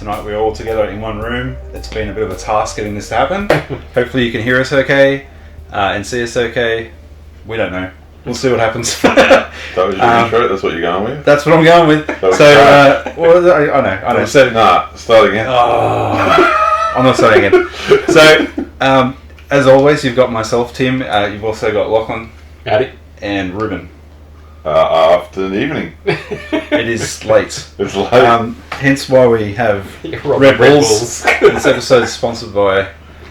tonight we're all together in one room. It's been a bit of a task getting this to happen. Hopefully you can hear us okay and see us okay. We don't know. We'll see what happens. That was your intro? That's what you're going with? That's what I'm going with. So, I know. So, nah, start again. I'm not starting again. So, as always, you've got myself, Tim. You've also got Lachlan. Howdy. And Ruben. After the evening. It is late. It's late. Hence why we have Red Bulls. This episode is sponsored by...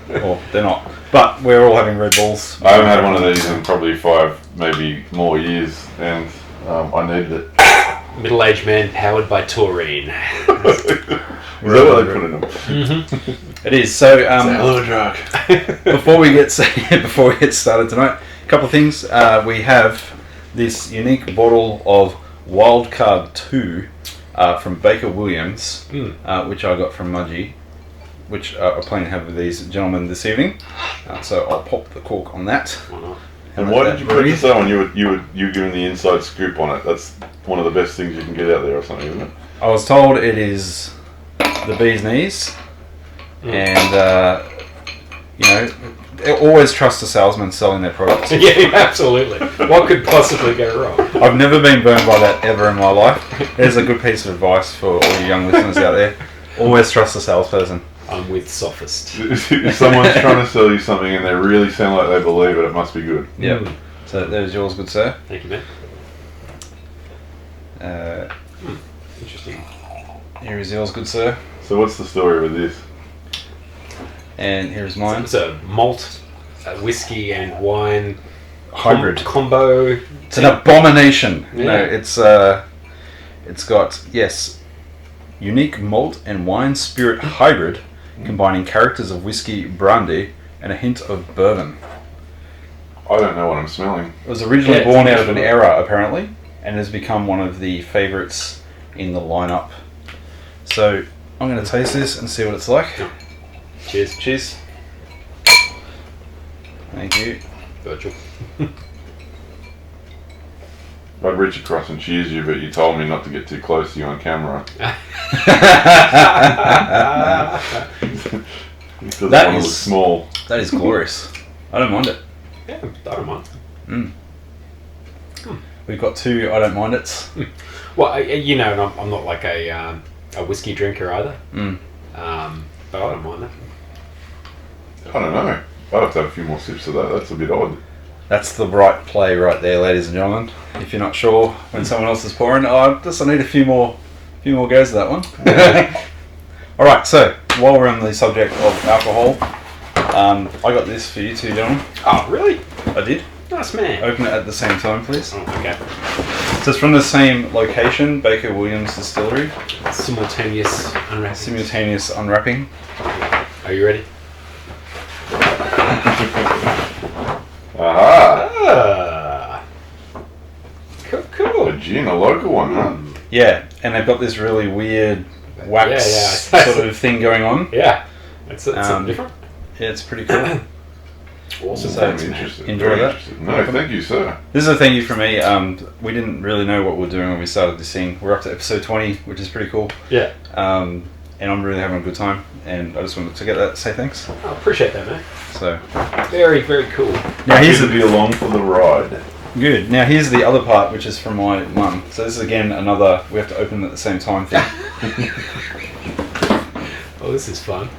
Well, they're not. But we're all having Red Bulls. I haven't had one of these in probably 5, maybe more years, and I needed it. Middle-aged man powered by taurine. Is that what they put in them? Mm-hmm. It is. So, it's a hell of a drug. before we get started tonight, a couple of things. We have this unique bottle of Wildcard 2 from Baker Williams, which I got from Mudgee, which I plan to have with these gentlemen this evening. So I'll pop the cork on that. And why did you put this on? You were giving the inside scoop on it. That's one of the best things you can get out there, or something, isn't it? I was told it is the bee's knees, and always trust a salesman selling their products. Yeah, absolutely. What could possibly go wrong? I've never been burned by that ever in my life. There's a good piece of advice for all you young listeners out there. Always trust a salesperson. I'm with Sophist. If someone's trying to sell you something and they really sound like they believe it, it must be good. Yep. So there's yours, good sir. Thank you, man. Interesting. Here is yours, good sir. So what's the story with this? And here's mine. It's a malt, whiskey and wine hybrid combo. It's an abomination. Yeah. No, it's got unique malt and wine spirit hybrid, combining characters of whiskey, brandy, and a hint of bourbon. I don't know what I'm smelling. It was originally born out of an era, apparently, and has become one of the favourites in the lineup. So I'm going to taste this and see what it's like. Cheers. Cheers. Thank you. Virtual. I'd reach across and cheers you, but you told me not to get too close to you on camera. That is small. That is glorious. I don't mind it. Yeah, I don't mind. We've got 2 I don't mind it's. Well, I'm not like a whiskey drinker either. But I don't mind that. I don't know. I'd have to have a few more sips of that. That's a bit odd. That's the right play right there, ladies and gentlemen. If you're not sure when someone else is pouring, I need a few more goes of that one. Alright, so while we're on the subject of alcohol, I got this for you 2 gentlemen. Oh, really? I did. Nice, man. Open it at the same time, please. Oh, okay. So it's from the same location, Baker Williams Distillery. Simultaneous unwrapping. Simultaneous unwrapping. Are you ready? Aha! Cool. A gin, a local one, huh? Yeah, and they've got this really weird wax sort of thing going on. Yeah. It's something different. Yeah, it's pretty cool. Awesome. So I'm interested. enjoy that. Interested. No, thank you, sir. This is a thank you from me. We didn't really know what we were doing when we started this thing. We're up to episode 20, which is pretty cool. Yeah. And I'm really having a good time. And I just wanted to say thanks. I appreciate that, man. So very, very cool. Now here's to be along for the ride. Good. Now here's the other part, which is from my mum. So this is again another we have to open them at the same time thing. Oh, this is fun.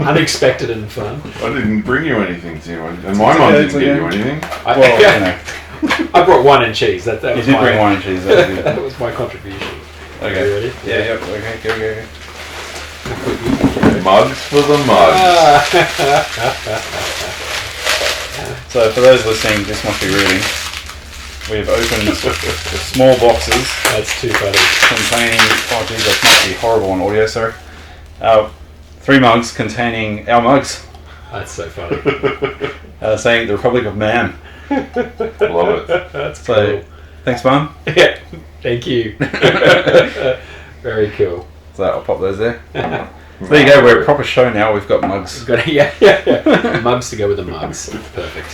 Unexpected and fun. I didn't bring you anything, Tim. And my mum didn't get you anything. I brought wine and cheese. That you was did bring wine and cheese. That was good. That was my contribution. Okay. Are you ready? Yeah. Yep. Okay. Go. Mugs for the mugs. So for those listening, this must be reading. We have opened small boxes. That's too funny. Containing, oh geez, that must be horrible on audio, sorry. 3 mugs containing our mugs. That's so funny. Saying the Republic of Man. Love it. That's so, cool. Thanks, Mum. Yeah, thank you. Very cool. So I'll pop those there. So there you go, we're a proper show now, we've got mugs. Yeah. Mugs to go with the mugs. Perfect.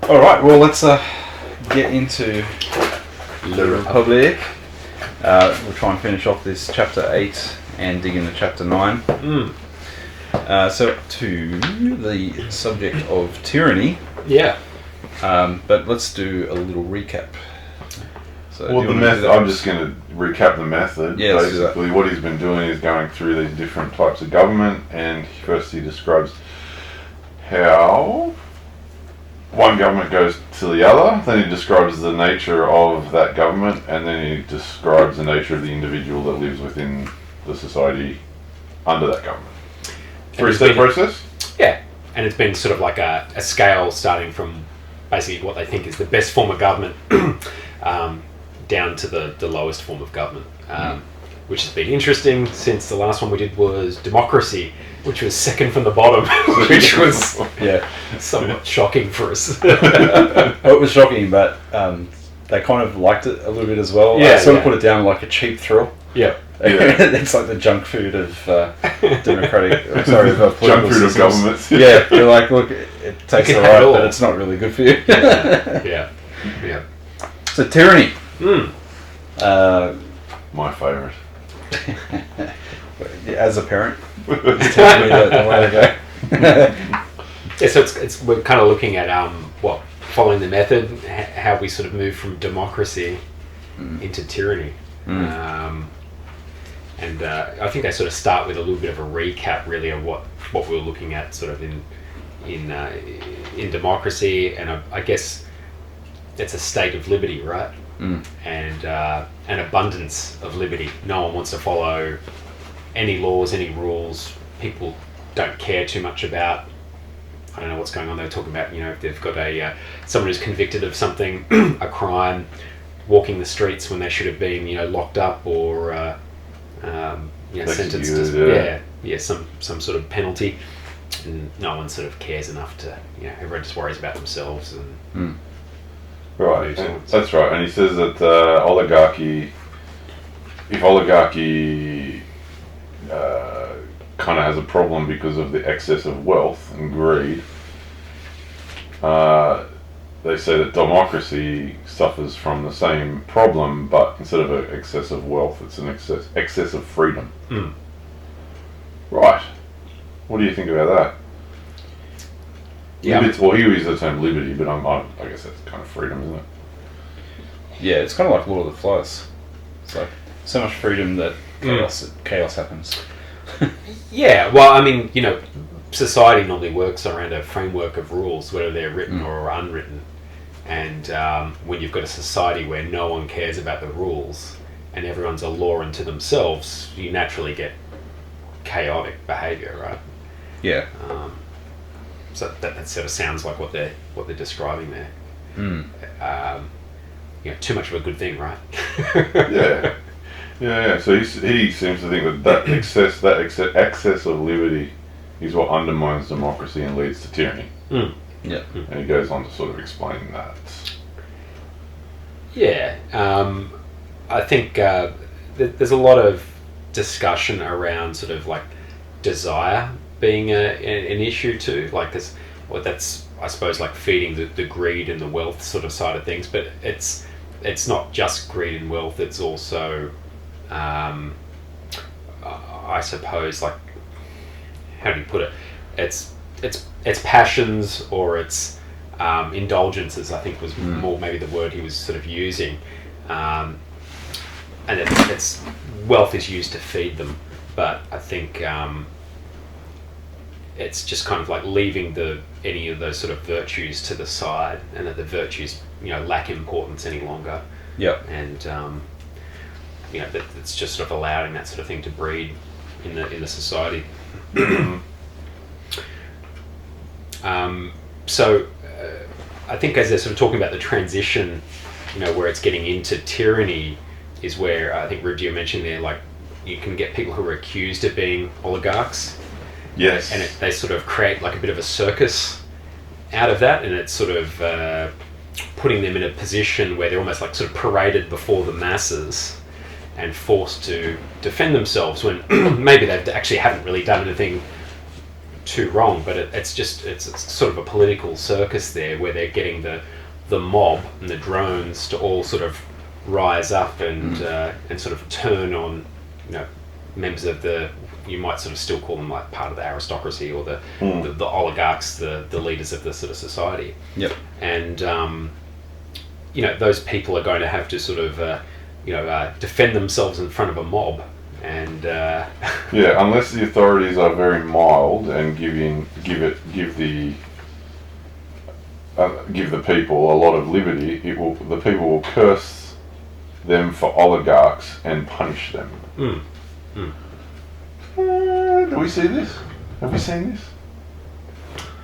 Alright, well let's get into The Republic. We'll try and finish off this chapter 8 and dig into chapter 9. So to the subject of tyranny. Yeah. But let's do a little recap. So Well, the method. I'm just going to recap the method. Yeah, basically, what he's been doing is going through these different types of government, and first he describes how one government goes to the other. Then he describes the nature of that government, and then he describes the nature of the individual that lives within the society under that government. Three-step process. Yeah, and it's been sort of like a scale starting from basically what they think is the best form of government. Down to the lowest form of government, which has been interesting since the last one we did was democracy, which was second from the bottom, which was somewhat shocking for us. It was shocking, but they kind of liked it a little bit as well. Yeah, I sort of put it down like a cheap thrill. Yeah. It's like the junk food of political junk food systems. of governments. Yeah, you're like, look, it tastes alright, but it's not really good for you. Yeah. So tyranny. My favourite. As a parent, it's telling me the way to go. Yeah, so we're kind of looking at following the method, how we sort of move from democracy into tyranny. And I think I sort of start with a little bit of a recap, really, of what we were looking at, sort of in democracy, and I guess it's a state of liberty, right? And an abundance of liberty. No one wants to follow any laws, any rules. People don't care too much about. I don't know what's going on. They're talking about, if they've got someone who's convicted of something, a crime, walking the streets when they should have been, locked up or sentenced to some sort of penalty. And no one sort of cares enough to, everyone just worries about themselves and. Right, that's right. And he says that if oligarchy kind of has a problem because of the excess of wealth and greed, they say that democracy suffers from the same problem, but instead of an excess of wealth, it's an excess of freedom. Right. What do you think about that? Yeah. Well, he uses the term liberty, but I guess that's kind of freedom, isn't it? Yeah, it's kind of like Lord of the Flies. It's like so much freedom that chaos happens. Yeah, well, I mean, society normally works around a framework of rules, whether they're written or unwritten. And when you've got a society where no one cares about the rules and everyone's a law unto themselves, you naturally get chaotic behaviour, right? Yeah. So that sort of sounds like what they're describing there. Too much of a good thing, right? Yeah. So he seems to think that excess of liberty is what undermines democracy and leads to tyranny. Yeah. And he goes on to sort of explain that. Yeah. I think there's a lot of discussion around sort of like desire being an issue too, like that's I suppose like feeding the greed and the wealth sort of side of things, but it's not just greed and wealth, it's also I suppose, like, how do you put it, it's passions or it's indulgences, I think was more maybe the word he was sort of using, and it's wealth is used to feed them, but I think it's just kind of like leaving any of those sort of virtues to the side, and that the virtues lack importance any longer. Yeah. And that it's just sort of allowing that sort of thing to breed in the society. So I think as they're sort of talking about the transition, where it's getting into tyranny, is where I think Rudia mentioned there, like you can get people who are accused of being oligarchs. Yes. And they sort of create like a bit of a circus out of that, and it's sort of putting them in a position where they're almost like sort of paraded before the masses and forced to defend themselves when maybe they actually haven't really done anything too wrong, but it's sort of a political circus there where they're getting the mob and the drones to all sort of rise up and sort of turn on, members of you might sort of still call them like part of the aristocracy or the oligarchs, the leaders of the sort of society. Yep. And those people are going to have to sort of defend themselves in front of a mob. And unless the authorities are very mild and give the people a lot of liberty, the people will curse them for oligarchs and punish them. Do we see this? Have we seen this?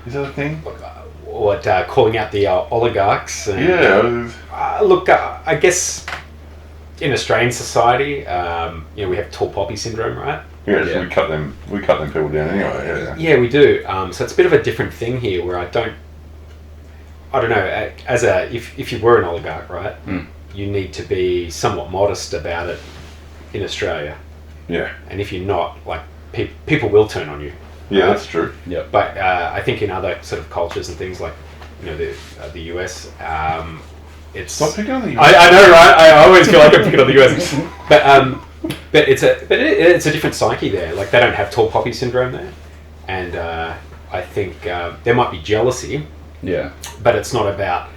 Is that a thing? What, calling out the oligarchs? And, look, I guess in Australian society, we have tall poppy syndrome, right? Yeah, so we cut them people down anyway. Yeah, we do. So it's a bit of a different thing here, where I don't know. If you were an oligarch, right? You need to be somewhat modest about it in Australia. Yeah. And if you're not, like, people will turn on you. Yeah, that's true. Yeah. But I think in other sort of cultures and things like, the US, it's... Stop picking on the US. I know, right? I always feel like I'm picking on the US. But it's a different psyche there. Like, they don't have tall poppy syndrome there. And I think there might be jealousy. Yeah. But it's not about...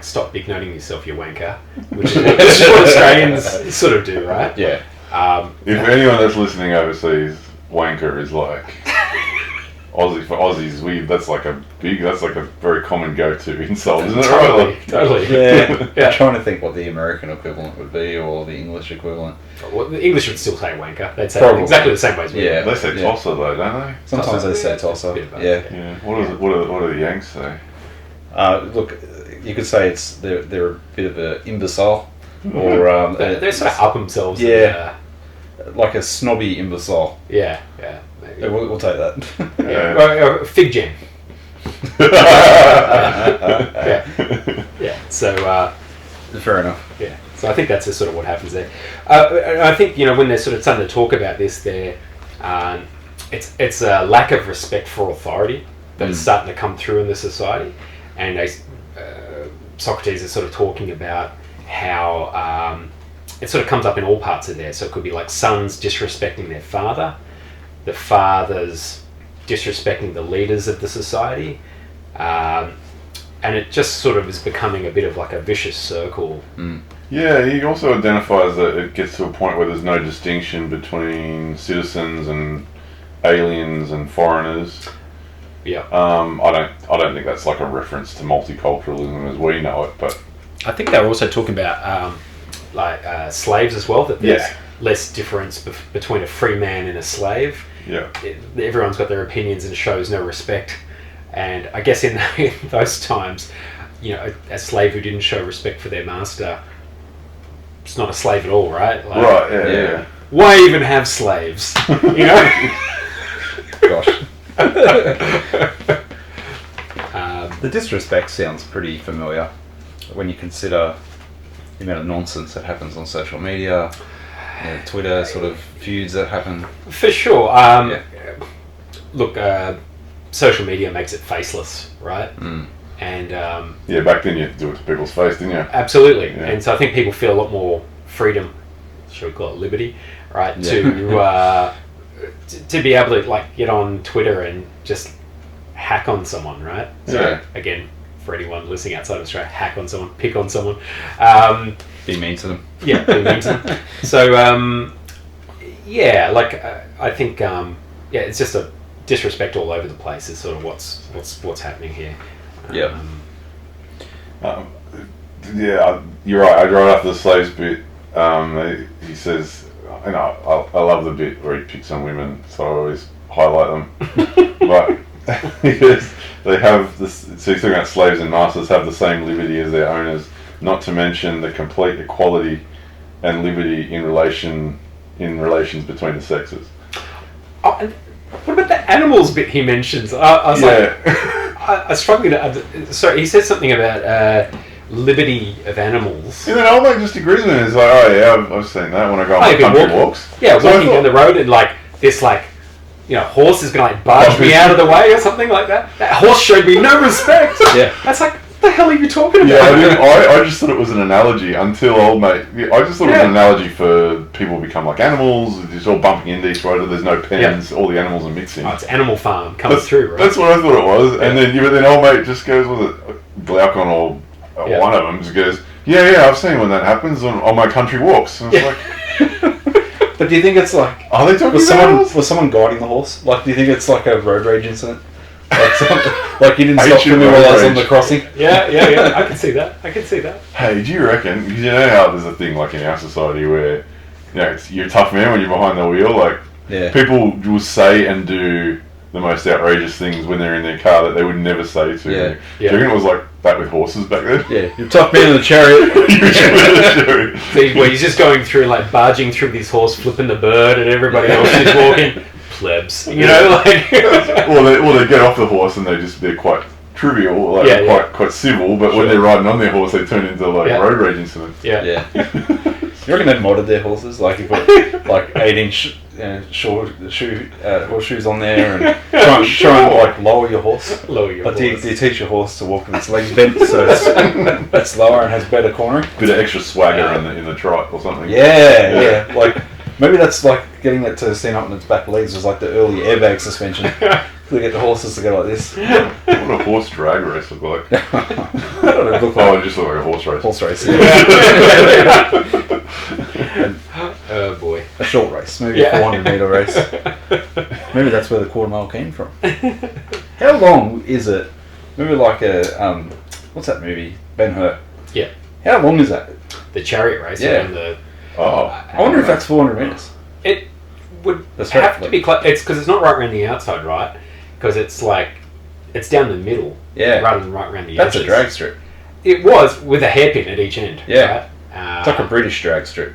stop big noting yourself, you wanker, which is what Australians sort of do, right? Yeah. If anyone that's listening overseas, wanker is like Aussie for Aussies. That's like a very common go-to insult, isn't it? Totally. Yeah. I'm trying to think what the American equivalent would be, or the English equivalent. Well, the English would still say wanker. They'd say Probably. it exactly the same way as we do. Yeah. They say tosser though, don't they? Sometimes they say tosser. Yeah. Yeah. What do the Yanks say? Look, you could say they're a bit of an imbecile, or they sort of up themselves. Yeah. Like a snobby imbecile. Yeah. Yeah, we'll take that. Yeah. Fig jam. Yeah. So. Fair enough. Yeah. So I think that's sort of what happens there. I think when they're sort of starting to talk about this, it's a lack of respect for authority that is starting to come through in the society, and Socrates is sort of talking about how it sort of comes up in all parts of there. So it could be like sons disrespecting their father, the fathers disrespecting the leaders of the society, and it just sort of is becoming a bit of like a vicious circle. Yeah, he also identifies that it gets to a point where there's no distinction between citizens and aliens and foreigners. Yeah. I don't think that's like a reference to multiculturalism as we know it, but I think they were also talking about slaves as well. That there's Yeah. less difference between a free man and a slave. yeah. Everyone's got their opinions and shows no respect. And I guess in those times, a slave who didn't show respect for their master, it's not a slave at all, right? Like, Right. Yeah. Why even have slaves? Gosh. The disrespect sounds pretty familiar when you consider the amount of nonsense that happens on social media, Twitter sort of feuds that happen. For sure. Look, social media makes it faceless, right? And Back then you had to do it to people's face, didn't you? absolutely. Yeah. And so I think people feel a lot more freedom, should we call it liberty, right? Yeah. To be able to get on Twitter and just hack on someone, right? So Yeah. again, for anyone listening outside of Australia, hack on someone, pick on someone. Be mean to them. Yeah, be mean to them. So I think it's just a disrespect all over the place is sort of what's happening here. Yeah. You're right. Right after the slaves bit, he says, I love the bit where he picks on women, so I always highlight them. But because they have this, so he's talking about slaves and masters have the same liberty as their owners, not to mention the complete equality and liberty in relations between the sexes. Oh, and what about the animals bit he mentions? I was I was struggling to. Sorry, he said something about liberty of animals. Yeah, then old mate just agrees with him. He's like, oh yeah, I've seen that when I go on my country walks. Yeah, So walking down the road and this horse is gonna barge me out of the way or something like that. That horse showed me no respect. Yeah. That's the hell are you talking about? Yeah, I just thought it was an analogy until old mate. I just thought it was an analogy for people become like animals. It's all bumping into each other. There's no pens. All the animals are mixing. Oh, it's Animal Farm coming through, right? That's what I thought it was. And then old mate just goes, was it Glaucon or one of them just goes, yeah, I've seen when that happens on my country walks. And it's like, but do you think it's like, are they talking about was someone guiding the horse? Like, do you think it's like a road rage incident? Like you didn't stop for me while I was on the crossing? Yeah. I can see that. Hey, do you reckon? Because you know how there's a thing like in our society where you're a tough man when you're behind the wheel. Like people will say and do the most outrageous things when they're in their car that they would never say to you. Do you reckon it was like that with horses back then? Yeah, you're a tough man in the chariot. Where he's just going through, like barging through this horse, flipping the bird, and everybody else is walking. Plebs, you know, like. well, they get off the horse and they're quite trivial, like quite civil. But when they're riding on their horse, they turn into like road rage incidents. Yeah. You reckon they modded their horses? Like you put like 8-inch horseshoes on there and try and like lower your horse. Do you teach your horse to walk with its legs bent so it's lower and has better cornering? Bit of extra swagger in the trot or something. Yeah. Like maybe that's like getting it to stand up on its back legs was like the early airbag suspension. They get the horses to go like this. What would a horse drag race look like? It just looked like a horse race. Horse race. Oh boy. A short race, maybe a 400-meter race. Maybe that's where the quarter mile came from. How long is it? Maybe like a what's that movie? Ben-Hur. Yeah. How long is that? The chariot race. Yeah. I wonder if that's 400 meters. It would have to be close. It's because it's not right around the outside, right? Because it's like it's down the middle, rather than right around the edges. That's a drag strip. It was with a hairpin at each end. Yeah, right? It's like a British drag strip.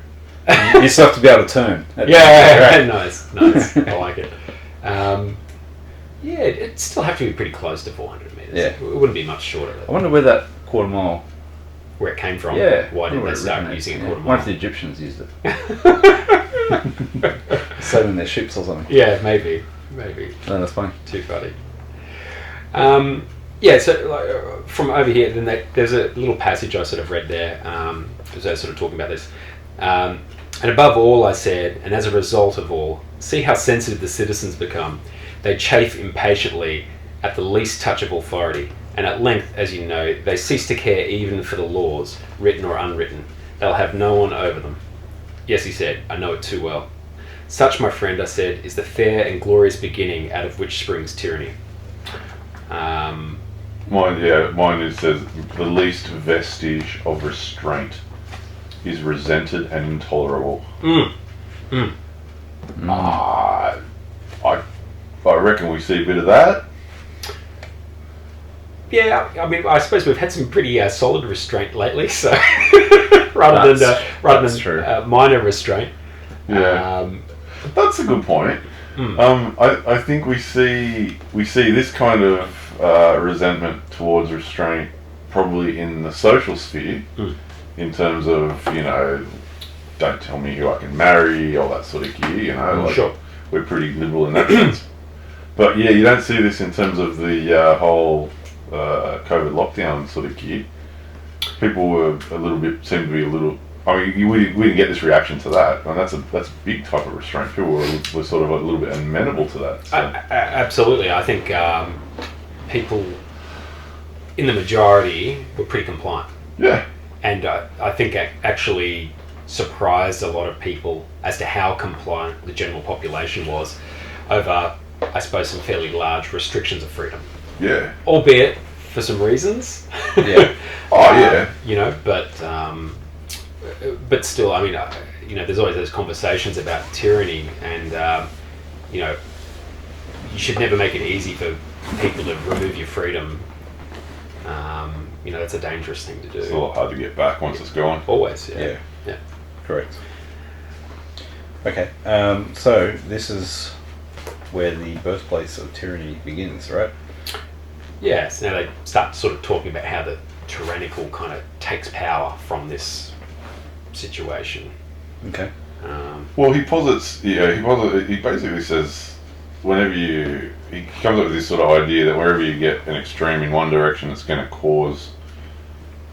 You still have to be able to turn. Nice. I like it. It'd still have to be pretty close to 400 meters. Yeah, it wouldn't be much shorter. I wonder where that quarter mile. Where it came from. Yeah. Why did they start using a quarter mile? Why if the Egyptians used it? Sailing their ships or something. Yeah, maybe. No, that's funny. Too funny. So from over here, then there's a little passage I sort of read there, as I was sort of talking about this. And above all, I said, and as a result of all, see how sensitive the citizens become. They chafe impatiently at the least touch of authority. And at length, as you know, they cease to care even for the laws, written or unwritten. They'll have no one over them. Yes, he said, I know it too well. Such, my friend, I said, is the fair and glorious beginning out of which springs tyranny. Mine it says, the least vestige of restraint is resented and intolerable. I reckon we see a bit of that. Yeah, I mean, I suppose we've had some pretty solid restraint lately, so rather than minor restraint. Yeah, that's a good point. I think we see this kind of resentment towards restraint probably in the social sphere, in terms of don't tell me who I can marry, all that sort of gear. Sure. We're pretty liberal in that sense. But yeah, you don't see this in terms of the whole COVID lockdown sort of gear. People were seemed to be a little. I mean, we didn't get this reaction to that, and that's a big type of restraint. People were sort of a little bit amenable to that. So. Absolutely, I think people in the majority were pretty compliant. Yeah, and I think actually surprised a lot of people as to how compliant the general population was over, I suppose, some fairly large restrictions of freedom. Yeah, albeit for some reasons. Yeah. But still, I mean, there's always those conversations about tyranny, and you should never make it easy for people to remove your freedom. That's a dangerous thing to do. It's a lot hard to get back once it's gone. Always, yeah. Correct. Okay, so this is where the birthplace of tyranny begins, right? Yeah, so now they start sort of talking about how the tyrannical kind of takes power from this situation. Okay. Well, he basically says he comes up with this sort of idea that wherever you get an extreme in one direction, it's going to cause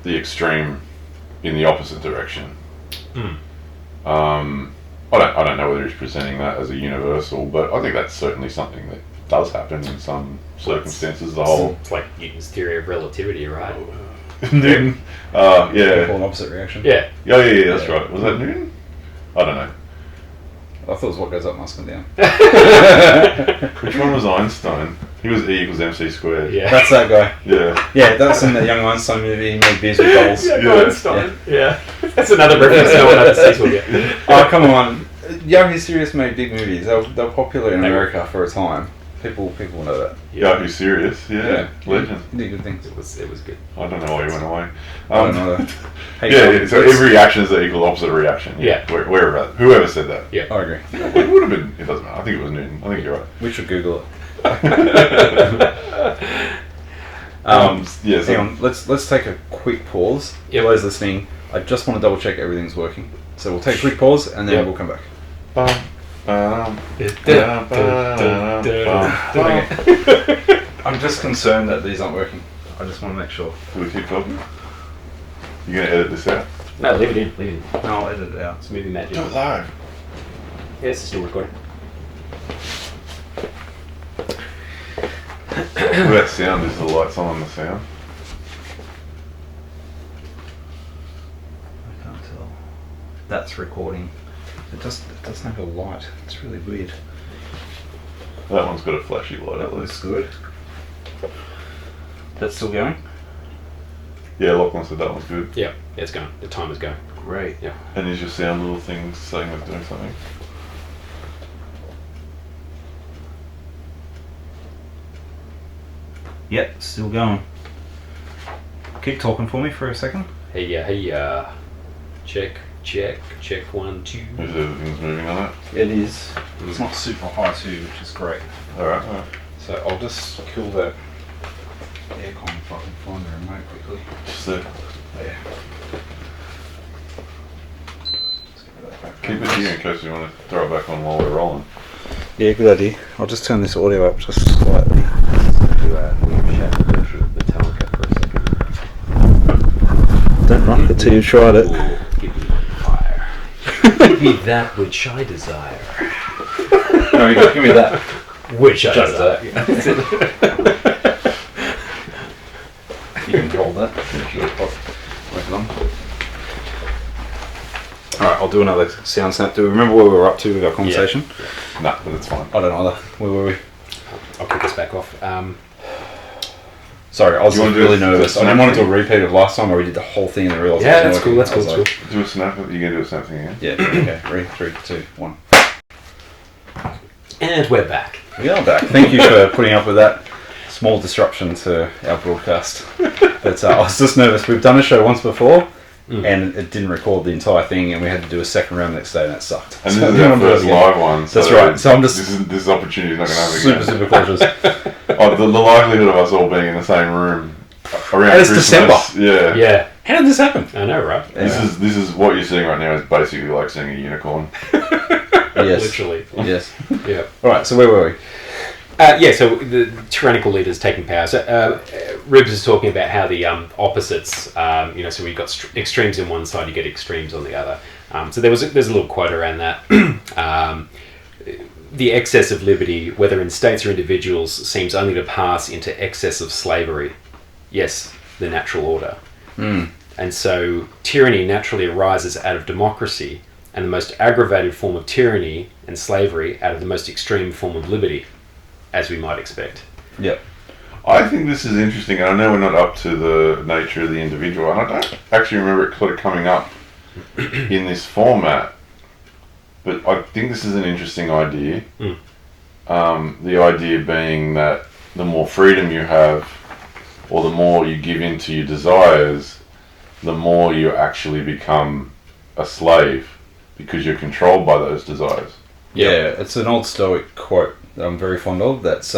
the extreme in the opposite direction. I don't know whether he's presenting that as a universal, but I think that's certainly something that does happen in some circumstances. The whole It's like Newton's theory of relativity, right? Newton, Equal yeah, and opposite reaction. Yeah. yeah, that's right. Was that Newton? I don't know. I thought it was what goes up must come down. Which one was Einstein? He was E equals MC squared. Yeah. That's that guy. Yeah. Yeah, that's in the Young Einstein movie. He made beers with dolls. Yeah. Einstein. Yeah. That's another reference no one understands will get. Oh, come on. Yahoo Serious made big movies. They were popular in America for a time. People know that. Yahoo Serious, yeah. Legend. He did good things. It was good. I don't know why he went away. I don't know. Yeah, so every reaction is the equal opposite reaction. Yeah. Wherever, whoever said that. Yeah. I agree. It would have been, it doesn't matter. I think it was Newton. I think you're right. We should Google it. Yeah, so Hang on, let's take a quick pause. Yep. For those listening, I just want to double check everything's working. So we'll take a quick pause and then Yep. we'll come back. I'm just concerned that these aren't working. I just want to make sure. Do we keep talking? You gonna edit this out? No, leave it in. Leave it in. No, I'll edit it out. It's movie magic. Do it live. Yeah, it's still recording. Well, that sound is the lights on the sound. I can't tell. That's recording. It doesn't have a light. It's really weird. That one's got a flashy light at least. good. That's still going? Yeah, Lachlan said that one's good. Yeah, it's going. The timer's going. Great. Yeah. And is your sound little thing saying it's doing something? Yep, still going. Keep talking for me for a second. Hey, check, 1, 2. Is everything's moving on it? It is. It's not super high too, which is great. Alright. So I'll just kill that aircon if I can find the remote quickly. Just there. Yeah. Let's get that back. Keep it here in case you want to throw it back on while we're rolling. Yeah, good idea. I'll just turn this audio up just slightly. Do William Shatner version of Metallica for a second. Don't rock it till you've tried it. Ooh, give me fire. Give me that which I desire. No, give me that. Which I Just desire. You can hold that. Alright, I'll do another sound snap. Do we remember where we were up to with our conversation? Nah, but it's fine. I don't either. Where were we? I'll kick us back off. Sorry, I was You wanna do really a nervous. I didn't want to do a repeat of last time where we did the whole thing and then realised Yeah, it that's wasn't cool. working. That's cool. I was Do a snap. You gonna do a snap thing again? like, yeah, okay. 3, 2, 1. And we're back. We are back. Thank you for putting up with that small disruption to our broadcast. But I was just nervous. We've done a show once before, and it didn't record the entire thing, and we had to do a second round the next day, and that sucked. And So this I is didn't our want to do it first again. live one. So That's right. So I'm just this opportunity is not going to happen super, again. super cautious. Oh, the likelihood of us all being in the same room around And it's Christmas, December. Yeah. Yeah, How did this happen? I know, right? This is what you're seeing right now is basically like seeing a unicorn. Yes. Literally. Yes. Yeah. All right. So where were we? So the tyrannical leaders taking power. So Ribs is talking about how the opposites, so we've got extremes in one side, you get extremes on the other. So there's a little quote around that. The excess of liberty, whether in states or individuals, seems only to pass into excess of slavery. Yes, the natural order. And so tyranny naturally arises out of democracy, and the most aggravated form of tyranny and slavery out of the most extreme form of liberty, as we might expect. Yep. I think this is interesting, and I know we're not up to the nature of the individual, and I don't actually remember it sort of coming up in this format, but I think this is an interesting idea. The idea being that the more freedom you have, or the more you give in to your desires, the more you actually become a slave, because you're controlled by those desires. Yeah, it's an old Stoic quote that I'm very fond of. That's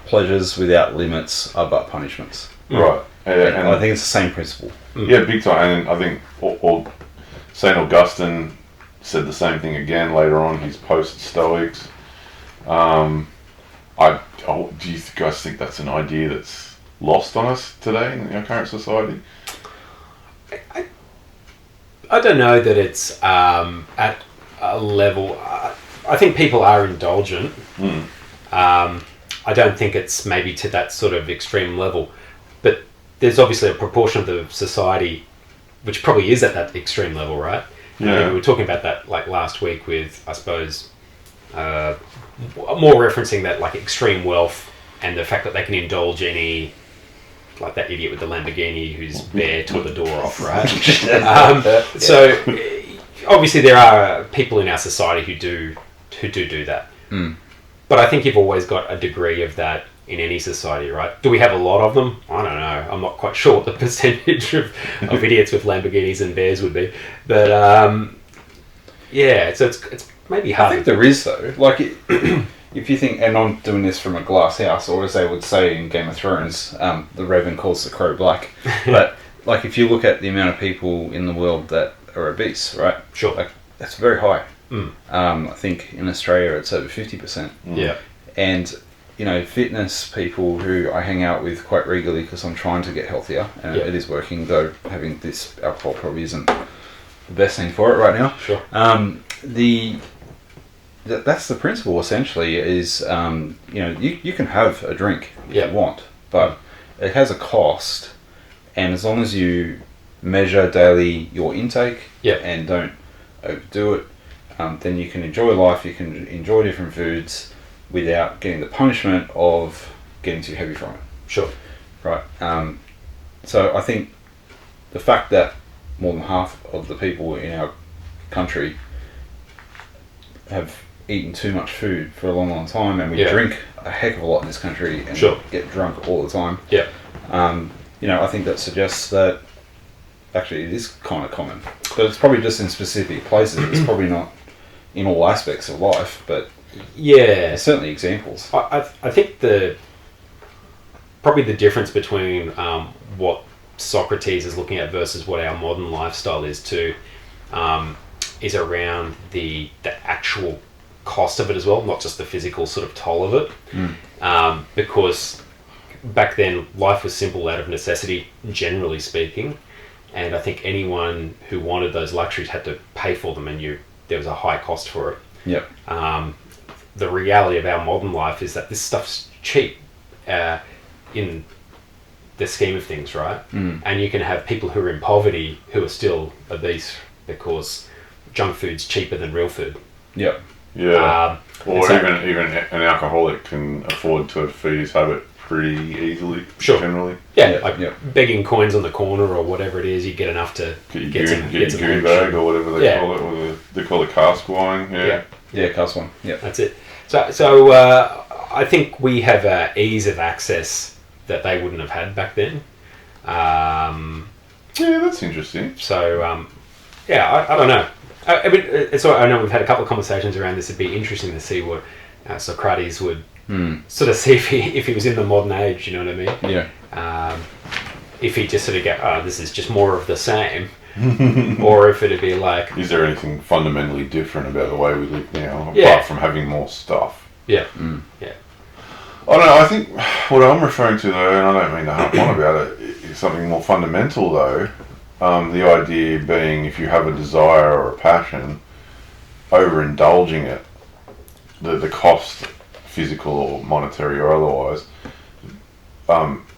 pleasures without limits are but punishments. Right. And I think it's the same principle. Yeah, big time. And I think St. Augustine said the same thing again later on, his post-Stoics. Do you guys think that's an idea that's lost on us today in our current society? I don't know that it's at a level. I think people are indulgent. I don't think it's maybe to that sort of extreme level, but there's obviously a proportion of the society which probably is at that extreme level, right? Yeah. We were talking about that like last week with, I suppose, more referencing that like extreme wealth and the fact that they can indulge any, like that idiot with the Lamborghini whose bear tore the door off, right? So obviously there are people in our society who do that. But I think you've always got a degree of that in any society, right? Do we have a lot of them? I don't know. I'm not quite sure what the percentage of idiots with Lamborghinis and bears would be. But yeah, so it's maybe hard. I think there is though. Like, if you think, and I'm doing this from a glass house, or as they would say in Game of Thrones, the Raven calls the crow black. But like, if you look at the amount of people in the world that are obese, right? Sure. Like, that's very high. I think in Australia it's over 50%. Yeah. And you know, fitness people who I hang out with quite regularly because I'm trying to get healthier, and it is working, though having this alcohol probably isn't the best thing for it right now. Sure. That's the principle essentially is, you know, you can have a drink if you want, but it has a cost, and as long as you measure daily your intake and don't overdo it, then you can enjoy life, you can enjoy different foods without getting the punishment of getting too heavy from it. Sure. Right. So I think the fact that more than half of the people in our country have eaten too much food for a long, long time, and we drink a heck of a lot in this country and get drunk all the time. Yeah. You know, I think that suggests that actually it is kind of common. But it's probably just in specific places. It's probably not in all aspects of life, but there's certainly examples. I think probably the difference between what Socrates is looking at versus what our modern lifestyle is too, is around the actual cost of it as well, not just the physical sort of toll of it. Because back then life was simple out of necessity, generally speaking, and I think anyone who wanted those luxuries had to pay for them, and there was a high cost for it. Yep. The reality of our modern life is that this stuff's cheap in the scheme of things, right? And you can have people who are in poverty who are still obese because junk food's cheaper than real food. Yep. Yeah. Or even an alcoholic can afford to feed his habit pretty easily, generally. Yeah, begging coins on the corner or whatever it is, you get enough to get your goon bag or whatever they call it, or they call it cask wine. Yeah, cask wine. Yeah, that's it. So I think we have an ease of access that they wouldn't have had back then. Yeah, that's interesting. So I don't know. I mean, I know we've had a couple of conversations around this. It'd be interesting to see what Socrates would sort of see if he was in the modern age. You know what I mean? Yeah. If he just sort of go, this is just more of the same, or if it'd be like, is there anything fundamentally different about the way we live now, apart from having more stuff? Yeah. I don't know. I think what I'm referring to, though, and I don't mean to harp on about it, is something more fundamental, though. The idea being, if you have a desire or a passion, overindulging it, the cost, physical or monetary or otherwise,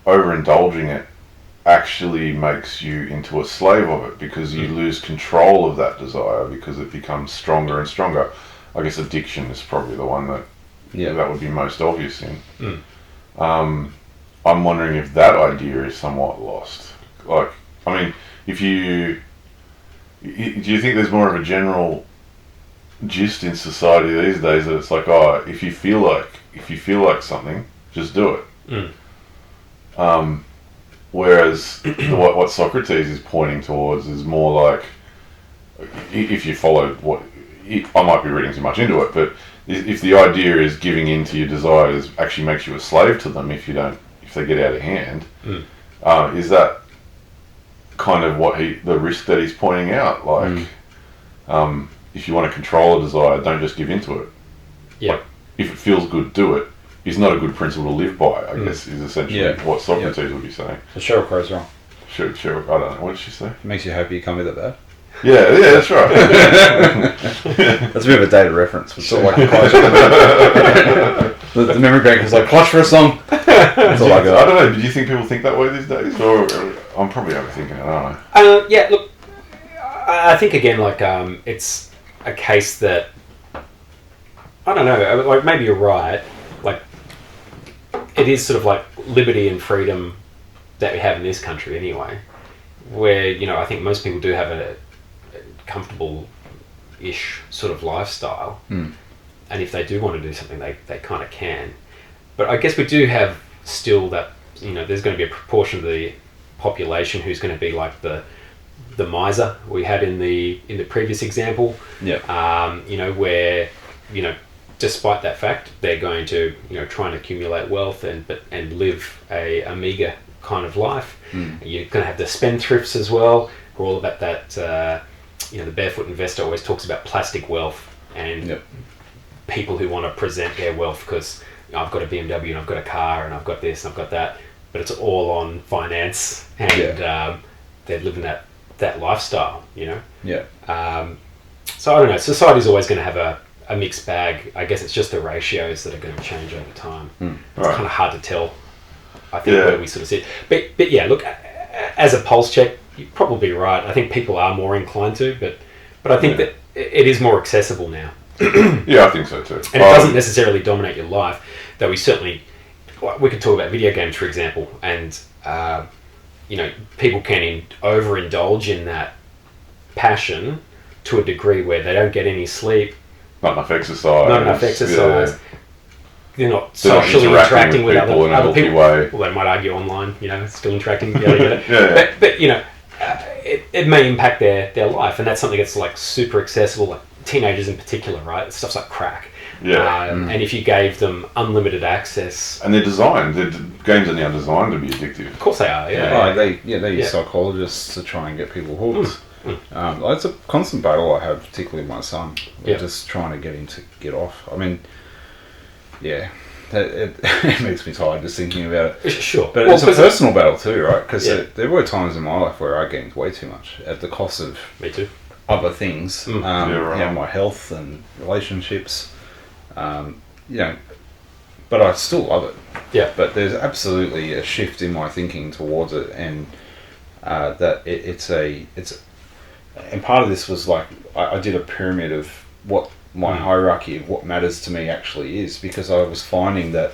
overindulging it actually makes you into a slave of it, because you lose control of that desire because it becomes stronger and stronger. I guess addiction is probably the one that that would be most obvious in. I'm wondering if that idea is somewhat lost. Like, I mean, do you think there's more of a general gist in society these days that it's like, if you feel like something, just do it. Whereas what Socrates is pointing towards is more like, if you follow I might be reading too much into it, but if the idea is giving in to your desires actually makes you a slave to them if they get out of hand, is that kind of the risk that he's pointing out? Like, if you want to control a desire, don't just give into it. Yeah. Like, if it feels good, do it. Is not a good principle to live by, I guess, is essentially what Socrates would be saying. The Sheryl Crow's wrong. Sure. I don't know. What did she say? Makes you happy you can't be that bad. Yeah, that's right. That's a bit of a dated reference. It's sort of like a clutch. The memory bank is like, clutch for a song. That's all I got. I don't know. Do you think people think that way these days? Or I'm probably overthinking it, I don't know. Yeah, look, I think again, like, it's a case that, I don't know, like, maybe you're right. Like, it is sort of like liberty and freedom that we have in this country anyway, where, you know, I think most people do have a comfortable-ish sort of lifestyle. And if they do want to do something, they kind of can. But I guess we do have still that, you know, there's going to be a proportion of the population who's going to be like the miser we had in the previous example. Yeah. You know, where, you know, despite that fact, they're going to, you know, try and accumulate wealth and live a meager kind of life. You're going to have the spendthrifts as well, who are all about that. You know, the barefoot investor always talks about plastic wealth and people who want to present their wealth because, you know, I've got a BMW and I've got a car and I've got this and I've got that, but it's all on finance and they're living that lifestyle, you know. Yeah. So I don't know. Society's always going to have a mixed bag. I guess it's just the ratios that are going to change over time. It's kind of hard to tell, I think, where we sort of sit. But yeah, look, as a pulse check, you're probably right. I think people are more inclined to, but I think that it is more accessible now. Yeah, I think so too. And it doesn't necessarily dominate your life, though we could talk about video games, for example, and you know, people can overindulge in that passion to a degree where they don't get any sleep. Not enough exercise. Yeah. They're not socially interacting with people in a healthy people. way. Well, they might argue online, you know, still interacting together. Yeah. But you know, it may impact their life, and that's something that's like super accessible, like teenagers in particular, right? Stuff's like crack. And if you gave them unlimited access, and they're designed. Games are now designed to be addictive. Of course they are. They use psychologists to try and get people hooked. It's a constant battle I have, particularly with my son. Just trying to get him to get off. I mean, it makes me tired just thinking about it. Sure. But it's a personal battle too, right? Because there were times in my life where I gained way too much at the cost of other things. My health and relationships. You know, but I still love it. Yeah. But there's absolutely a shift in my thinking towards it, and that it's and part of this was like I did a pyramid of what my hierarchy of what matters to me actually is, because I was finding that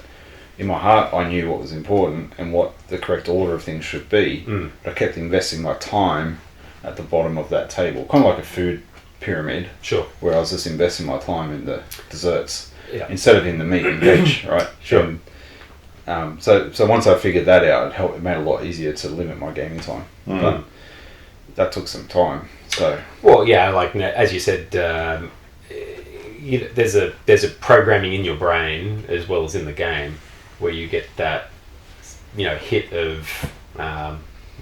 in my heart I knew what was important and what the correct order of things should be. But I kept investing my time at the bottom of that table, kind of like a food pyramid. Sure. Where I was just investing my time in the desserts instead of in the meat and veg, right? Sure. And, so once I figured that out, it made it a lot easier to limit my gaming time. But that took some time. So like as you said, there's a programming in your brain as well as in the game where you get that, you know, hit of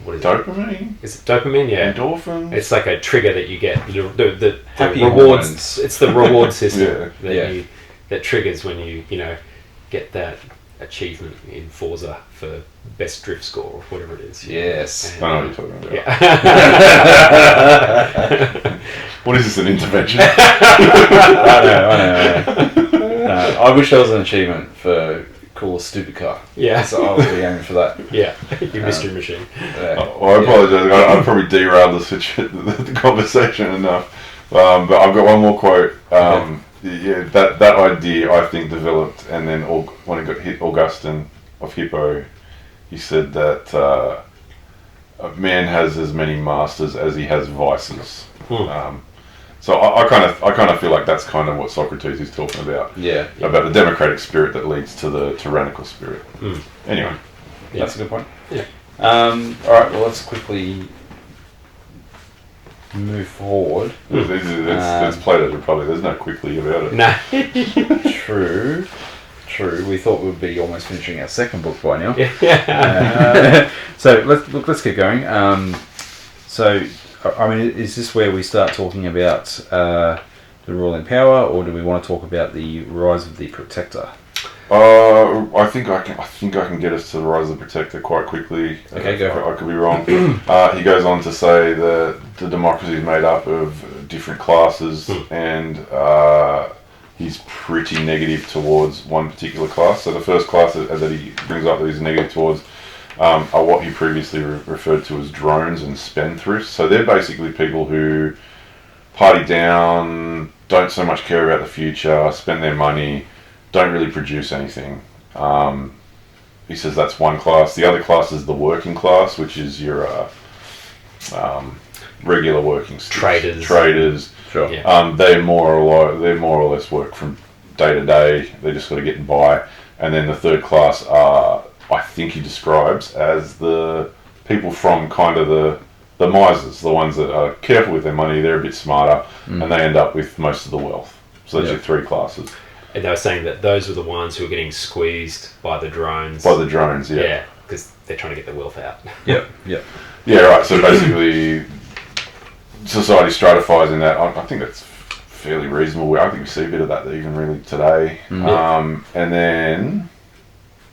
what is dopamine? Is it dopamine? Yeah. Endorphins? It's like a trigger that you get. The happy rewards. Hormones. It's the reward system that triggers when you know, get that achievement in Forza for best drift score or whatever it is. Yes. And, I know what you're talking about. Yeah. What is this, an intervention? I know. I wish there was an achievement for coolest stupid car. Yeah. So I would be aiming for that. Yeah. Your mystery machine. Well, I apologise. I probably derailed the conversation enough. But I've got one more quote. That idea I think developed, and then when it got hit, Augustine of Hippo, he said that a man has as many masters as he has vices. So I kind of feel like that's kind of what Socrates is talking about. Yeah. About the democratic spirit that leads to the tyrannical spirit. Anyway, that's a good point. Yeah. All right. Well, let's quickly move forward. It's Plato The Republic. There's no quickly about it. No. True. We thought we'd be almost finishing our second book by now. So let's get going. So I mean, is this where we start talking about the ruling power, or do we want to talk about the rise of the protector? I think I can get us to the Rise of the Protector quite quickly. Okay, go for it. I could be wrong. He goes on to say that the democracy is made up of different classes, and he's pretty negative towards one particular class. So the first class that he brings up that he's negative towards are what he previously referred to as drones and spendthrifts. So they're basically people who party down, don't so much care about the future, spend their money, don't really produce anything. He says that's one class. The other class is the working class, which is your regular working traders. Sure. Yeah. They more or less work from day to day. They just got to get by. And then the third class are, I think he describes as the people from kind of the misers, the ones that are careful with their money. They're a bit smarter, and they end up with most of the wealth. So that's your three classes. And they were saying that those were the ones who were getting squeezed by the drones. By the drones, yeah. Yeah, because they're trying to get the wealth out. Yep. Yeah, right. So basically, society stratifies in that. I think that's fairly reasonable. I think we see a bit of that even really today. And then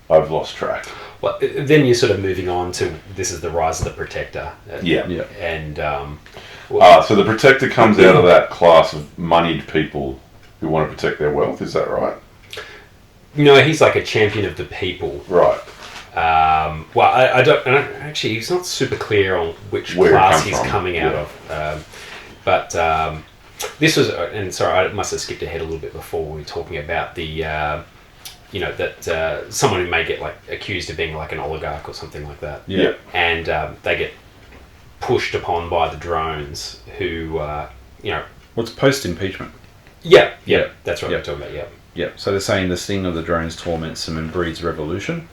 I've lost track. Well, then you're sort of moving on to this is the Rise of the Protector. Yeah. And so the Protector comes out of that class of moneyed people who want to protect their wealth. Is that right? no, he's like a champion of the people. Right. Well, I don't actually. He's not super clear on which class he's coming out of. But this was, and sorry, I must have skipped ahead a little bit before we were talking about the, that someone who may get like accused of being like an oligarch or something like that. Yeah. And they get pushed upon by the drones who, What's post-impeachment? Yeah, that's what I'm talking about. Yeah. Yeah, so they're saying the sting of the drones torments them and breeds revolution.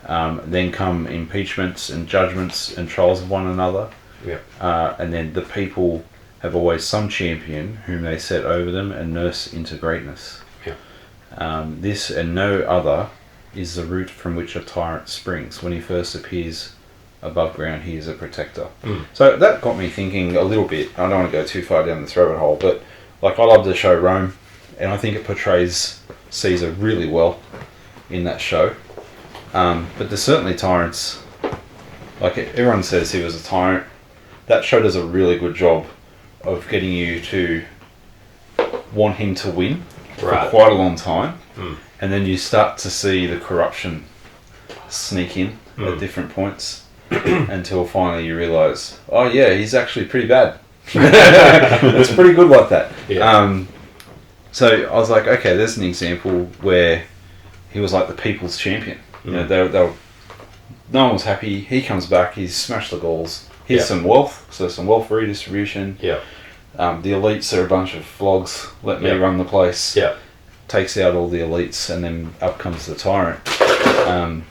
Then come impeachments and judgments and trials of one another. Yeah. And then the people have always some champion whom they set over them and nurse into greatness. Yeah. This and no other is the root from which a tyrant springs. When he first appears above ground, he is a protector. So that got me thinking a little bit. I don't want to go too far down this rabbit hole, but like I love the show Rome, and I think it portrays Caesar really well in that show. But there's certainly tyrants. Like everyone says he was a tyrant. That show does a really good job of getting you to want him to win for quite a long time. And then you start to see the corruption sneak in at different points until finally you realise, oh yeah, he's actually pretty bad. It's pretty good like that. Yeah. So I was like, okay, there's an example where he was like the people's champion. You know, they were, no one was happy. He comes back, he's smashed the Gauls. Here's some wealth, so some wealth redistribution. Yeah. The elites are a bunch of flogs. Let me run the place. Yeah. Takes out all the elites, and then up comes the tyrant. There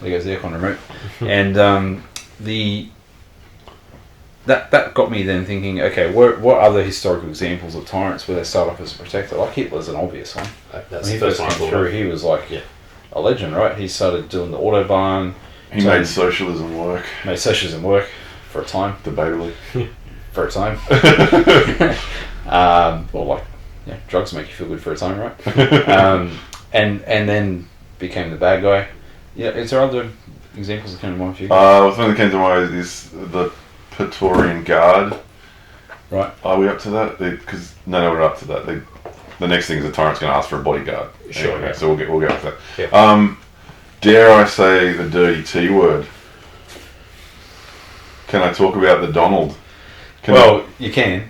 goes the aircon remote. And that got me then thinking, okay, what other historical examples of tyrants where they start off as a protector? Like Hitler's an obvious one. That's when he first came through, he was like a legend, right? He started doing the Autobahn. He made socialism work. Made socialism work for a time. Debatably. For a time. Or like, drugs make you feel good for a time, right? And then became the bad guy. Yeah, is there other examples that came to mind for you? Something that came to mind is the Praetorian Guard. Right. Are we up to that? Because no, we're not up to that. The next thing is the tyrant's going to ask for a bodyguard. Sure. Anyway, so we'll get to that. Yeah. Dare I say the dirty T word? Can I talk about the Donald? You can.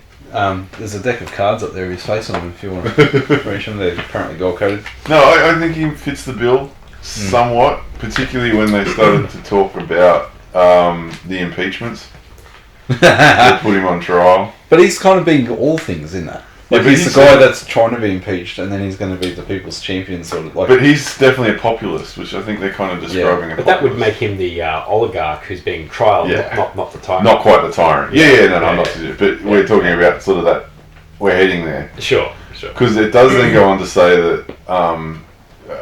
There's a deck of cards up there with his face on them if you want to reach them. They're apparently gold coated. No, I think he fits the bill somewhat, particularly when they started to talk about the impeachments. They put him on trial. But he's kind of being all things in that. Like he's the guy that's trying to be impeached, and then he's going to be the people's champion, sort of. Like. But he's definitely a populist, which I think they're kind of describing. But that would make him the oligarch who's being trialed, not the tyrant. Not quite the tyrant. I'm not. But we're talking about sort of that. We're heading there. Sure. Because it does then go on to say that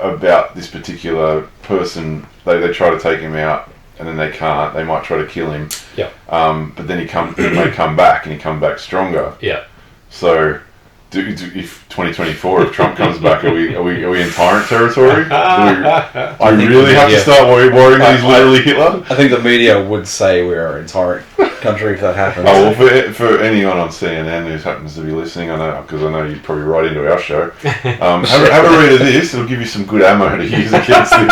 about this particular person, they try to take him out, and then they can't. They might try to kill him. Yeah. But then he may come back, and he come back stronger. Yeah. So if 2024, if Trump comes back, are we in tyrant territory? I really have to start worrying that he's literally Hitler? I think the media would say we are in tyrant country if that happens. Oh, well, for anyone on CNN who happens to be listening, I know you'd probably write into our show. Have a read of this. It'll give you some good ammo to use against it in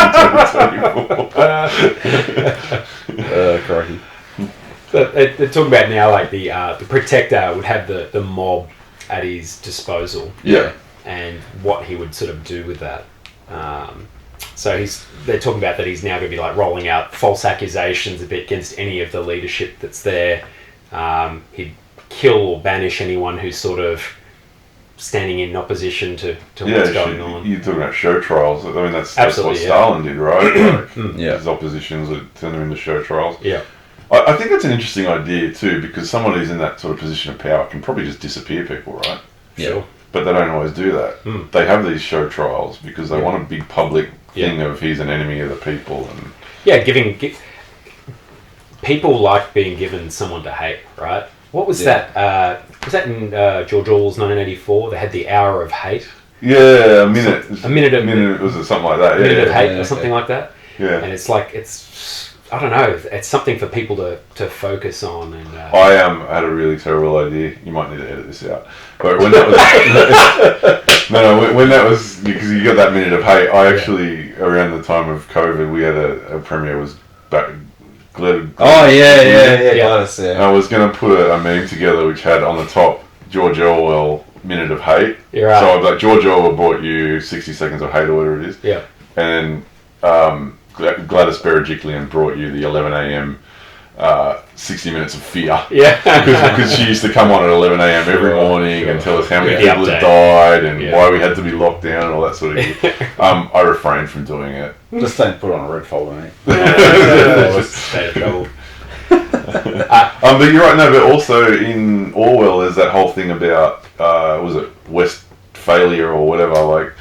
2024. Crikey. But they're talking about now, like the protector would have the mob at his disposal. Yeah. And what he would sort of do with that. So they're talking about that he's now going to be like rolling out false accusations a bit against any of the leadership that's there. He'd kill or banish anyone who's sort of standing in opposition to what's going on. You're talking about show trials. I mean, that's what yeah. Stalin did, right? Like, Yeah. His oppositions would turn them into show trials. Yeah. I think that's an interesting idea too, because someone who's in that sort of position of power can probably just disappear people, right? Sure. But they don't always do that. They have these show trials because they want a big public thing of he's an enemy of the people. And yeah, people like being given someone to hate, right? What was that? Was that in George Orwell's 1984? They had the hour of hate. Yeah, a minute. Was it something like that? A minute of hate or something like that. Yeah. And it's like I don't know. It's something for people to focus on. And I had a really terrible idea. You might need to edit this out. But when that was when that was, because you got that minute of hate. I actually around the time of COVID, we had a premiere was back. Gladys, yeah. I was going to put a meme together which had on the top George Orwell minute of hate. You're right. So I'd be like, George Orwell brought you 60 seconds of hate or whatever it is. Yeah. And Gladys Berejiklian brought you the 11 a.m. 60 minutes of fear. Yeah. Because she used to come on at 11 a.m. every morning and tell us how many people had died and why we had to be locked down and all that sort of thing. I refrained from doing it. Just don't put it on a red folder, mate. Stay out of trouble. But you're right, no, but also in Orwell there's that whole thing about, was it Westphalia or whatever, like,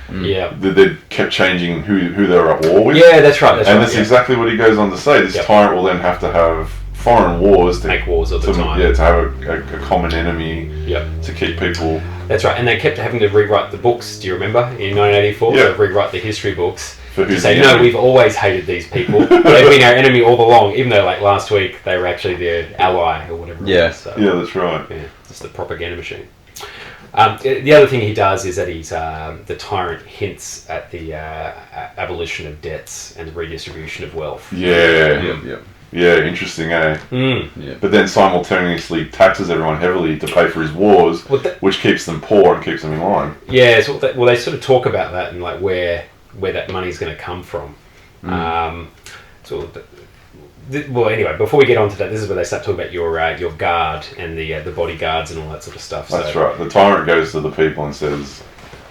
they kept changing who they were at war with. Yeah, that's right. That's exactly what he goes on to say. This tyrant will then have to have foreign wars to make wars all the time. Yeah, to have a common enemy to keep people... That's right, and they kept having to rewrite the books, do you remember, in 1984? Yeah. So rewrite the history books to say, no, we've always hated these people. They've been our enemy all along, even though, like, last week they were actually their ally or whatever. Yeah. So, yeah, that's right. Yeah, it's the propaganda machine. The other thing he does is that the tyrant hints at the abolition of debts and the redistribution of wealth. Yeah, interesting, eh? Yeah. But then simultaneously taxes everyone heavily to pay for his wars, which keeps them poor and keeps them in line. Yeah, so they sort of talk about that and like where that money's going to come from. Well, anyway, before we get on to that, this is where they start talking about your guard and the bodyguards and all that sort of stuff. That's right. The tyrant goes to the people and says,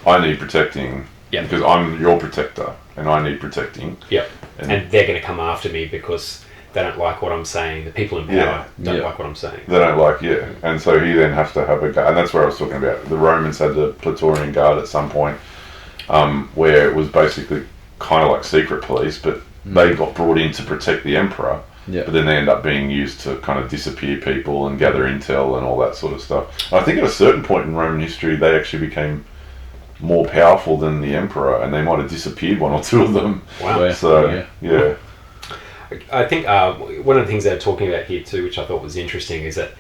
I need protecting because I'm your protector and I need protecting. Yep. And they're going to come after me because they don't like what I'm saying. The people in power don't like what I'm saying. They don't like, and so he then has to have a guard. And that's where I was talking about. The Romans had the Praetorian Guard at some point, where it was basically kind of like secret police, but they got brought in to protect the emperor. Yeah. But then they end up being used to kind of disappear people and gather intel and all that sort of stuff. I think at a certain point in Roman history, they actually became more powerful than the emperor, and they might have disappeared one or two of them. Wow. So, yeah. I think one of the things they're talking about here too, which I thought was interesting, is that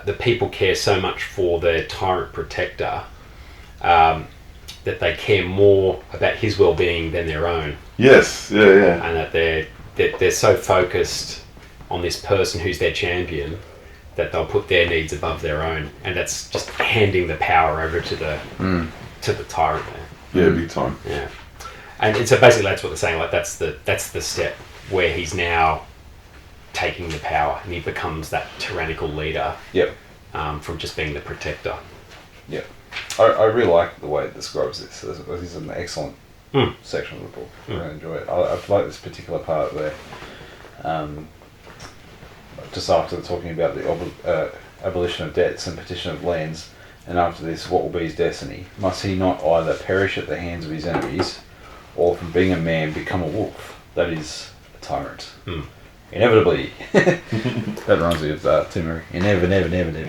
the people care so much for their tyrant protector that they care more about his well-being than their own. Yes, yeah. And that they're so focused on this person who's their champion that they'll put their needs above their own, and that's just handing the power over to the tyrant there. Yeah, big time. Yeah, and so basically that's what they're saying. Like that's the step where he's now taking the power and he becomes that tyrannical leader. Yep. From just being the protector. Yep. I really like the way it describes this. This is an excellent section of the book. I really enjoy it. I like this particular part where, just after talking about the abolition of debts and petition of lands, and after this, what will be his destiny? Must he not either perish at the hands of his enemies, or from being a man become a wolf? That is, a tyrant. Inevitably. That reminds me of Tim Murray. Inevitably.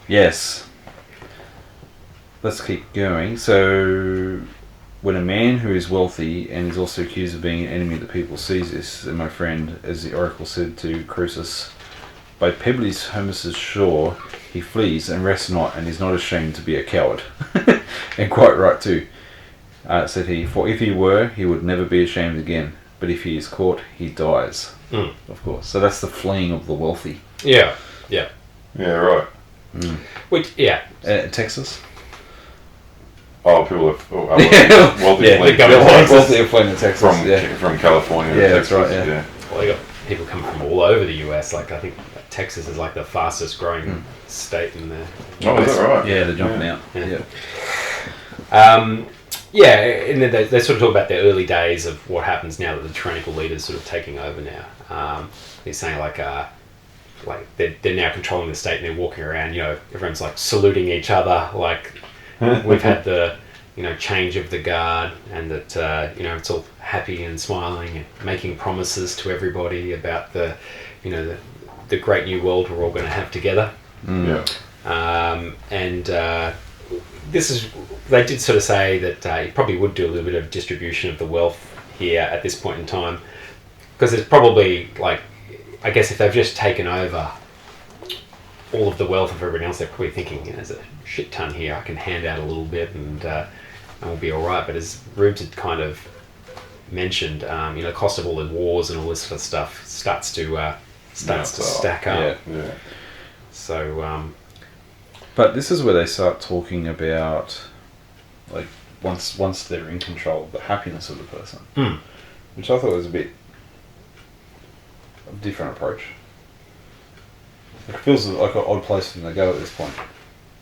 Yes. Let's keep going. So, when a man who is wealthy and is also accused of being an enemy of the people sees this, and my friend, as the oracle said to Croesus, by Pebli's Hermus's shore he flees and rests not, and is not ashamed to be a coward. And quite right too. Said he, for if he were, he would never be ashamed again. But if he is caught, he dies. Of course. So that's the fleeing of the wealthy. Yeah. Yeah, right. Which, yeah. Texas? Oh, people are wealthy Wealthy are fleeing to Texas. From California. Yeah, to that's Texas, right, yeah. Well, you got people coming from all over the US. Like, I think Texas is like the fastest growing state in the Oh, is that right? Yeah, they're jumping out. Yeah. And then they sort of talk about the early days of what happens now that the tyrannical leader's sort of taking over now. He's saying like they're now controlling the state and they're walking around, everyone's like saluting each other, like we've had the, change of the guard, and that, it's all happy and smiling and making promises to everybody about the great new world we're all going to have together. Yeah. They did sort of say that you probably would do a little bit of distribution of the wealth here at this point in time, because it's probably like, I guess if they've just taken over all of the wealth of everybody else, they're probably thinking, there's a shit ton here, I can hand out a little bit and we'll be all right. But as Rubes had kind of mentioned, the cost of all the wars and all this sort of stuff starts to stack up. Yeah. So, but this is where they start talking about, like, once they're in control, the happiness of the person, which I thought was a bit of a different approach. It feels like an odd place for them to go at this point.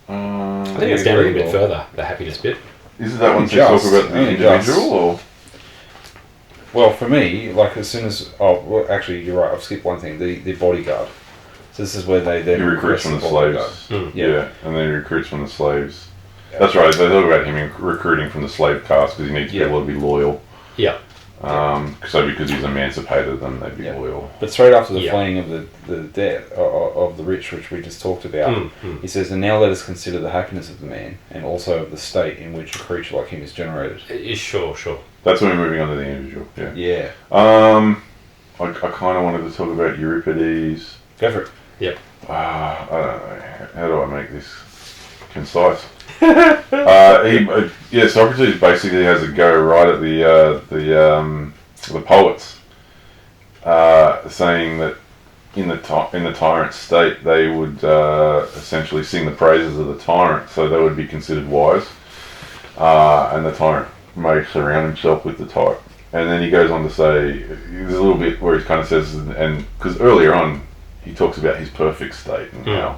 I think it's down a little bit further, the happiness bit. Isn't that once you talk about the individual, or? Well, for me, like as soon as actually you're right. I've skipped one thing. The bodyguard. So this is where they then he recruits from the slaves. Yeah, and then he recruits from the slaves. That's right. They talk about him recruiting from the slave caste because he needs people to be loyal. Yeah. So because he's emancipated them, they'd be loyal. But straight after the fleeing of the debt of the rich, which we just talked about, he says, "And now let us consider the happiness of the man, and also of the state in which a creature like him is generated." Sure. That's when we're moving on to the individual. Yeah. Yeah. I kind of wanted to talk about Euripides. Go for it. Yep. I don't know. How do I make this concise? Socrates basically has a go right at the poets, saying that in the tyrant state they would essentially sing the praises of the tyrant, so they would be considered wise, and the tyrant may surround himself with the type. And then he goes on to say, there's a little bit where he kind of says, and because earlier on he talks about his perfect state and how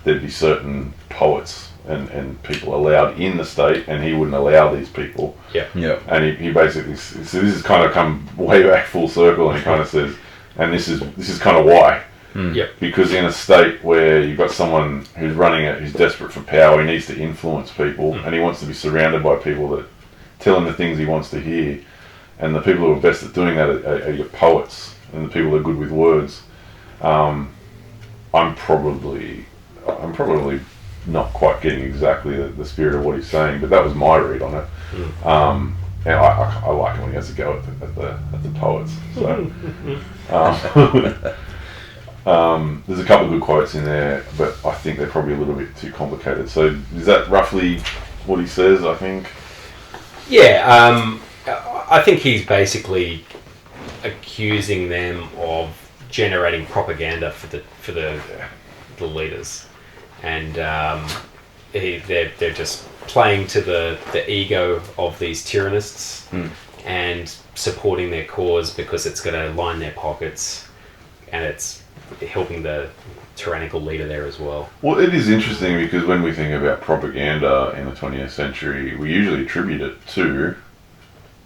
there'd be certain poets and people allowed in the state, and he wouldn't allow these people. Yeah. And he basically, so this has kind of come way back full circle, and he kind of says, and this is kind of why. Yep. Because in a state where you've got someone who's running it, who's desperate for power, he needs to influence people, and he wants to be surrounded by people that tell him the things he wants to hear. And the people who are best at doing that are your poets, and the people who are good with words. I'm probably not quite getting exactly the spirit of what he's saying, but that was my read on it. And I like it when he has a go at the poets. So there's a couple of good quotes in there, but I think they're probably a little bit too complicated. So is that roughly what he says? I think. Yeah, I think he's basically accusing them of generating propaganda for the leaders, and they're just playing to the ego of these tyrannists and supporting their cause because it's going to line their pockets, and it's helping the tyrannical leader there as well. Well, it is interesting because when we think about propaganda in the 20th century, we usually attribute it to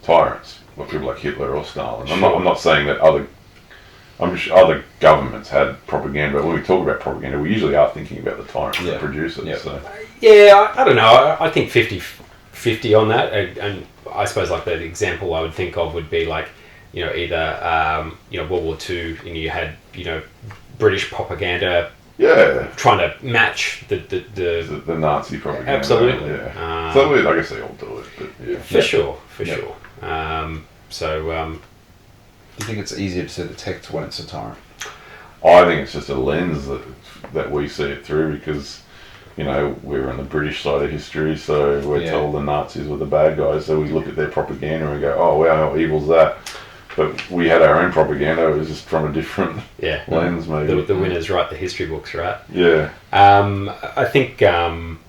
tyrants, or people like Hitler or Stalin. I'm not saying that other governments had propaganda, but when we talk about propaganda, we usually are thinking about the tyrants that produce it. So. Yeah, I don't know. I think 50-50 on that, and I suppose like the example I would think of would be like, either World War II, and you had British propaganda Yeah. trying to match the The Nazi propaganda. absolutely. Yeah. So I guess they all do it, but yeah. For sure. Yeah. Do you think it's easier to detect when it's a tyrant? I think it's just a lens that we see it through because, we're on the British side of history, so we're told the Nazis were the bad guys, so we look at their propaganda and we go, oh wow, how evil's that? But we had our own propaganda, it was just from a different lens, maybe. The winners write the history books, right? Yeah. I think, look,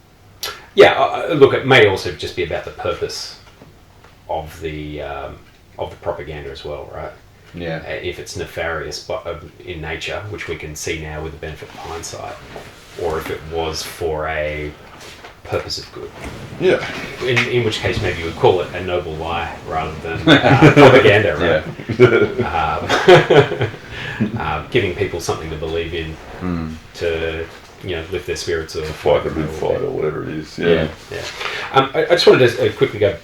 it may also just be about the purpose of the propaganda as well, right? Yeah. If it's nefarious but in nature, which we can see now with the benefit of hindsight, or if it was for a purpose of good. Yeah. In which case, maybe you would call it a noble lie rather than propaganda, right? Giving people something to believe in to lift their spirits or fight the good fight or whatever it is. Yeah. I just wanted to quickly go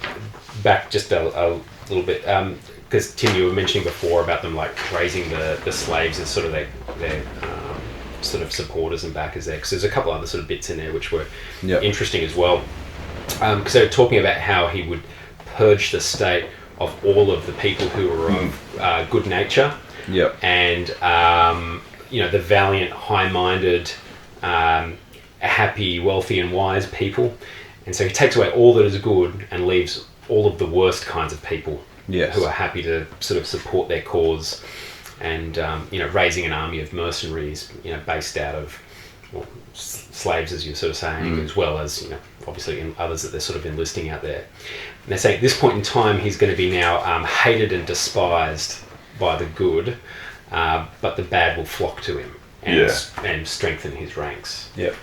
back just a little bit. Because Tim, you were mentioning before about them like raising the slaves as sort of their sort of supporters and backers there. Because there's a couple other sort of bits in there which were interesting as well. Because they were talking about how he would purge the state of all of the people who were of good nature. Yep. And the valiant, high-minded, happy, wealthy, and wise people. And so he takes away all that is good and leaves all of the worst kinds of people. Yes. Who are happy to sort of support their cause, and raising an army of mercenaries, based out of slaves, as you're sort of saying, as well as obviously in others that they're sort of enlisting out there. And they're saying at this point in time he's going to be now hated and despised by the good, but the bad will flock to him and strengthen his ranks. Yep.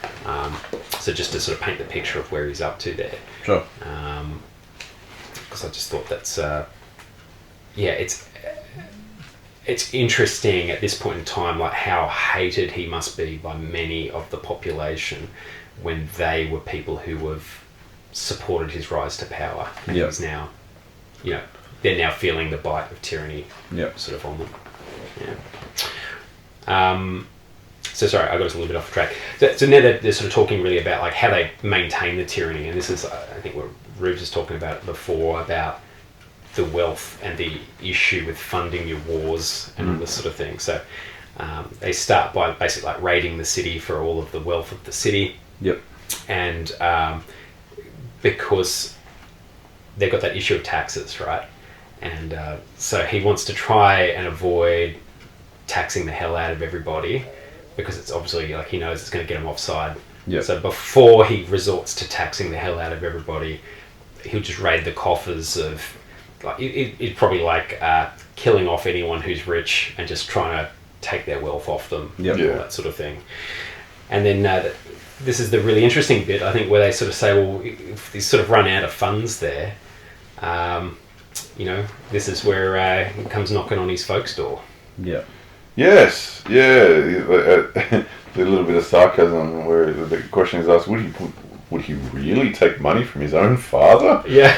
So just to sort of paint the picture of where he's up to there. Sure. Because I just thought that's. It's interesting at this point in time, like how hated he must be by many of the population when they were people who have supported his rise to power. And he's now, they're now feeling the bite of tyranny sort of on them. Yeah. So sorry, I got us a little bit off track. So now they're sort of talking really about like how they maintain the tyranny, and this is, I think, what Rubes was talking about before about the wealth and the issue with funding your wars and all this sort of thing. So they start by basically like raiding the city for all of the wealth of the city. Yep. And because they've got that issue of taxes, right? And so he wants to try and avoid taxing the hell out of everybody because it's obviously like he knows it's going to get him offside. Yep. So before he resorts to taxing the hell out of everybody, he'll just raid the coffers of, like, it's probably like killing off anyone who's rich and just trying to take their wealth off them, all that sort of thing. And then this is the really interesting bit, I think, where they sort of say, well, if they sort of run out of funds there, this is where he comes knocking on his folks' door. Yeah. Yes. Yeah. The little bit of sarcasm where the question is asked: Would he really take money from his own father? Yeah.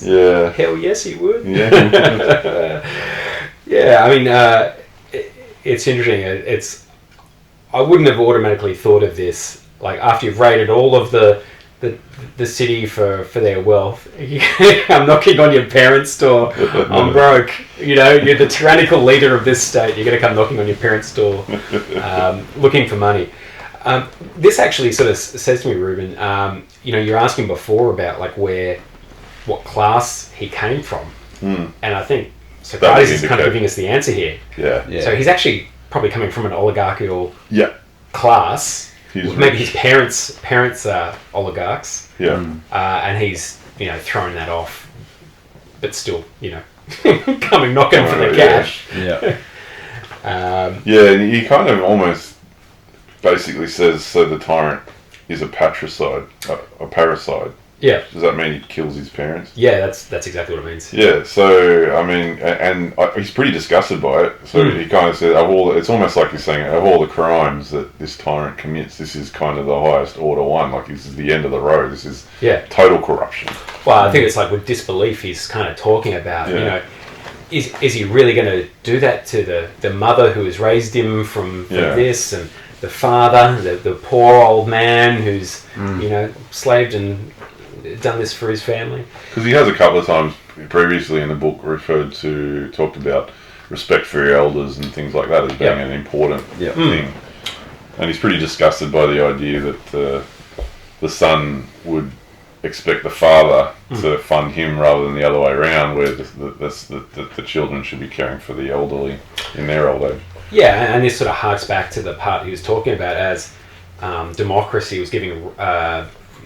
Yeah. Hell yes, he would. Yeah. Yeah. I mean, it's interesting. I wouldn't have automatically thought of this. Like after you've raided all of the city for their wealth, I'm knocking on your parents' door. I'm broke. You're the tyrannical leader of this state. You're going to come knocking on your parents' door, looking for money. This actually sort of says to me, Ruben, you're asking before about like what class he came from. And I think Socrates is kind of giving us the answer here. Yeah. So he's actually probably coming from an oligarchical class. Maybe his parents are oligarchs. Yeah. And he's, throwing that off, but still, coming knocking for the cash. Yeah. And he kind of almost basically says, so the tyrant is a patricide, a parricide. Yeah. Does that mean he kills his parents? Yeah, that's exactly what it means. Yeah, so, I mean, and he's pretty disgusted by it. So he kind of said, it's almost like he's saying, of all the crimes that this tyrant commits, this is kind of the highest order one. Like, this is the end of the road. This is total corruption. Well, I think it's like with disbelief, he's kind of talking about, is he really going to do that to the mother who has raised him from this, and the father, the poor old man who's slaved and done this for his family? Because he has a couple of times previously in the book talked about respect for your elders and things like that as being an important thing, and he's pretty disgusted by the idea that the son would expect the father to fund him rather than the other way around, where the children should be caring for the elderly in their old age. Yeah, and this sort of harks back to the part he was talking about as democracy was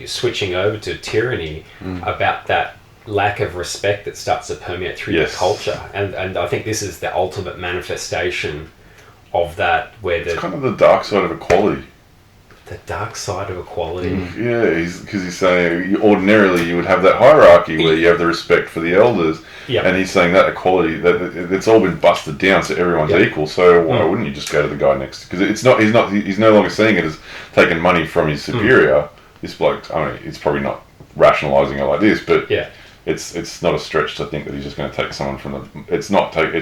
switching over to tyranny, about that lack of respect that starts to permeate through the culture. And I think this is the ultimate manifestation of that, where it's kind of the dark side of equality. The dark side of equality. Yeah, because he's saying ordinarily you would have that hierarchy where you have the respect for the elders, and he's saying that equality, that it's all been busted down, so everyone's equal. So why wouldn't you just go to the guy next? Because he's no longer seeing it as taking money from his superior. This bloke, I mean, it's probably not rationalising it like this, but it's not a stretch to think that he's just going to take someone from the. It's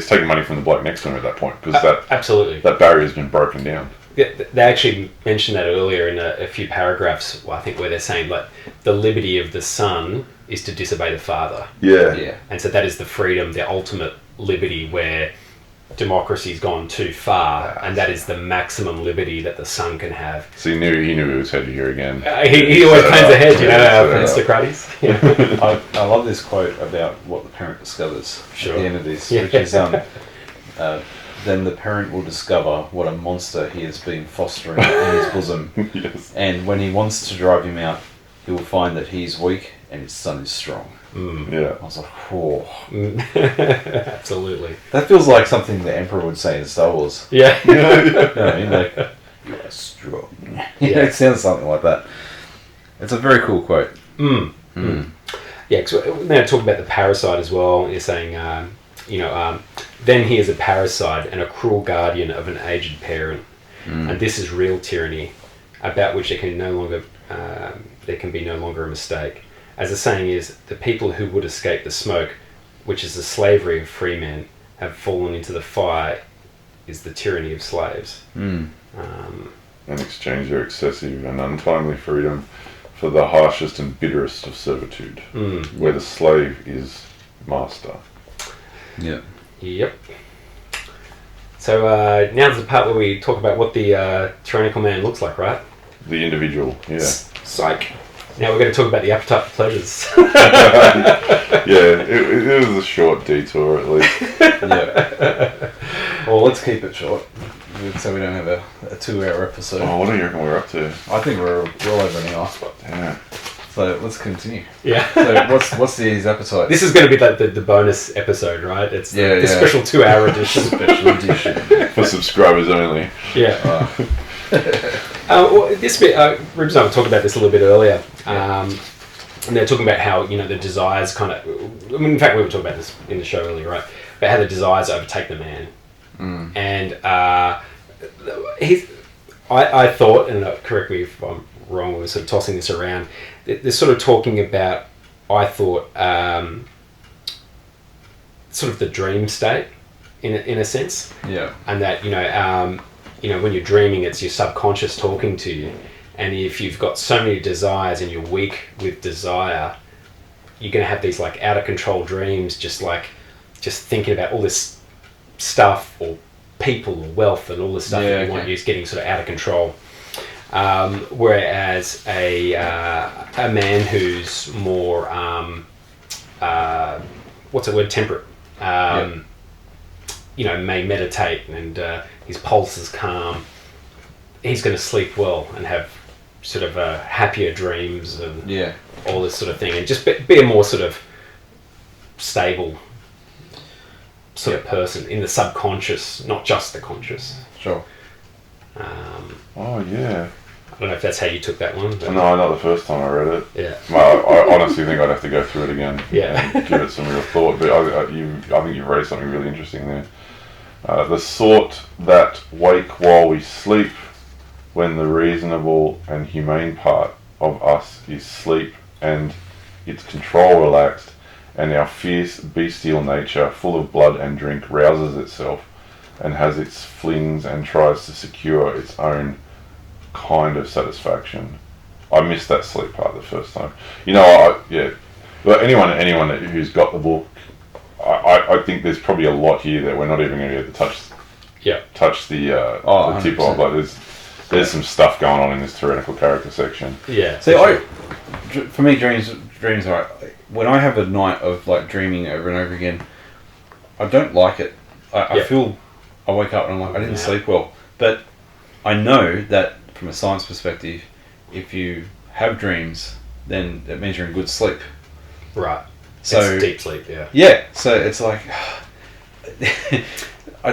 taking money from the bloke next to him at that point, because that barrier has been broken down. They actually mentioned that earlier in a few paragraphs, I think, where they're saying like the liberty of the son is to disobey the father. Yeah. And so that is the freedom, the ultimate liberty, where democracy's gone too far, and that is the maximum liberty that the son can have. So he knew he was headed here again. He always plans ahead, Socrates. I love this quote about what the parent discovers at the end of this, which is then the parent will discover what a monster he has been fostering in his bosom. Yes. And when he wants to drive him out, he will find that he is weak and his son is strong. Yeah. I was like, whoa. Absolutely. That feels like something the Emperor would say in Star Wars. Yeah. You know what I mean? Like, you are strong. It sounds something like that. It's a very cool quote. Yeah, because we're now talking about the parasite as well. You're saying, then he is a parasite and a cruel guardian of an aged parent, and this is real tyranny, about which there can be no longer a mistake. As the saying is, the people who would escape the smoke, which is the slavery of free men, have fallen into the fire, is the tyranny of slaves. And exchange their excessive and untimely freedom for the harshest and bitterest of servitude, where the slave is master. Yeah. Yep. So now's the part where we talk about what the tyrannical man looks like, right? The individual, yeah. Psych. Now we're going to talk about the appetite for pleasures. It was a short detour at least. Yeah. Well, let's keep it short, so we don't have a 2-hour episode. Oh, what do you reckon we're up to? I think we're well over an hour. Yeah. So let's continue. Yeah. So what's his appetite? This is going to be the bonus episode, right? It's the special 2-hour edition. Special edition. For subscribers only. Yeah. This bit, Ribs and I talked about this a little bit earlier. And they're talking about how, the desires kind of... in fact, we were talking about this in the show earlier, right? About how the desires overtake the man. And I thought, and correct me if I'm wrong, we were sort of tossing this around, they're sort of talking about, I thought, sort of the dream state, in a sense. Yeah. And that, when you're dreaming, it's your subconscious talking to you. And if you've got so many desires and you're weak with desire, you're going to have these like out of control dreams, just thinking about all this stuff or people or wealth and all the stuff that you want, you're just getting sort of out of control. Whereas a man who's more, temperate, may meditate and his pulse is calm, he's going to sleep well and have sort of happier dreams and all this sort of thing, and just be a more sort of stable sort of person in the subconscious, not just the conscious. Sure. Oh, yeah. I don't know if that's how you took that one. But No, not the first time I read it. Yeah. Well, I honestly think I'd have to go through it again and give it some real thought, but I think you've raised something really interesting there. The sort that wake while we sleep, when the reasonable and humane part of us is sleep and its control relaxed, and our fierce, bestial nature, full of blood and drink, rouses itself and has its flings and tries to secure its own kind of satisfaction. I missed that sleep part the first time. But anyone who's got the book, I think there's probably a lot here that we're not even going to be able to touch the tip of. Like there's some stuff going on in this tyrannical character section. Yeah. See, for me, dreams are when I have a night of like dreaming over and over again. I don't like it. I feel I wake up and I'm like I didn't sleep well, but I know that from a science perspective, if you have dreams, then it means you're in good sleep. Right. So it's deep sleep. Yeah. Yeah. So it's like I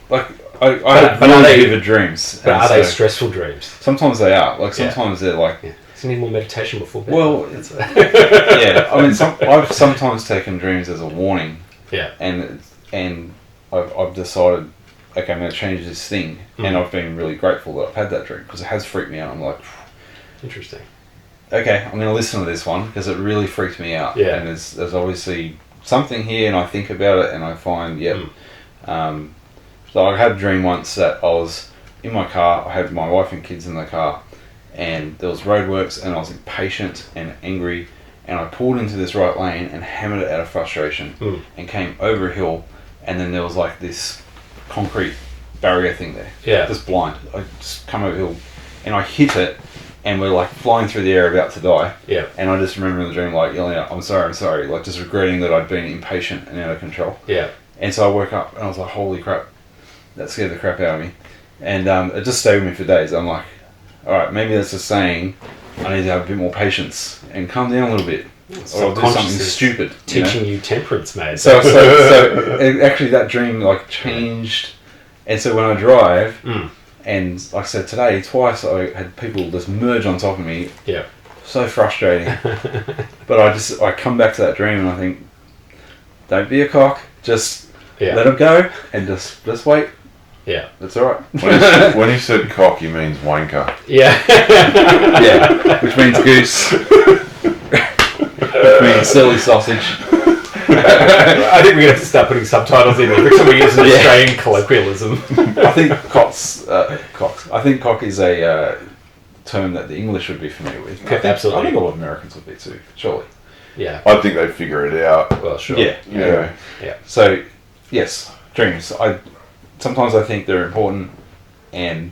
have really vivid dreams. But are they stressful dreams? Sometimes they are. Like sometimes they're like. Yeah. So you need more meditation before bed. Well, yeah. I mean, I've sometimes taken dreams as a warning. Yeah. And I've decided, okay, I'm going to change this thing, and I've been really grateful that I've had that dream because it has freaked me out. I'm like, interesting. Okay, I'm going to listen to this one because it really freaked me out. Yeah. And there's obviously something here, and I think about it, and I find, So I had a dream once that I was in my car. I had my wife and kids in the car, and there was roadworks, and I was impatient and angry, and I pulled into this right lane and hammered it out of frustration, and came over a hill, and then there was like this concrete barrier thing there. Yeah. Just blind. I just come over a hill, and I hit it, and we're like flying through the air about to die. Yeah. And I just remember in the dream like yelling out, I'm sorry, like just regretting that I'd been impatient and out of control. Yeah. And so I woke up and I was like, holy crap, that scared the crap out of me. And it just stayed with me for days. I'm like, alright, maybe that's just saying I need to have a bit more patience and calm down a little bit. Or I'll do something stupid. Teaching you temperance, mate. So actually that dream like changed. And so when I drive, and like I said today, twice I had people just merge on top of me. Yeah. So frustrating. But I come back to that dream and I think, don't be a cock. Just let them go and just wait. Yeah. That's alright. When he said cock, he means wanker. Yeah. Yeah. Which means goose. Which means silly sausage. I think we're going to have to start putting subtitles in every time we use an Australian colloquialism. I think cocks. I think cock is a term that the English would be familiar with. Absolutely. I think a lot of Americans would be too, surely. Yeah. I think they figure it out. Well, sure. Yeah. So, yes, dreams. Sometimes I think they're important, and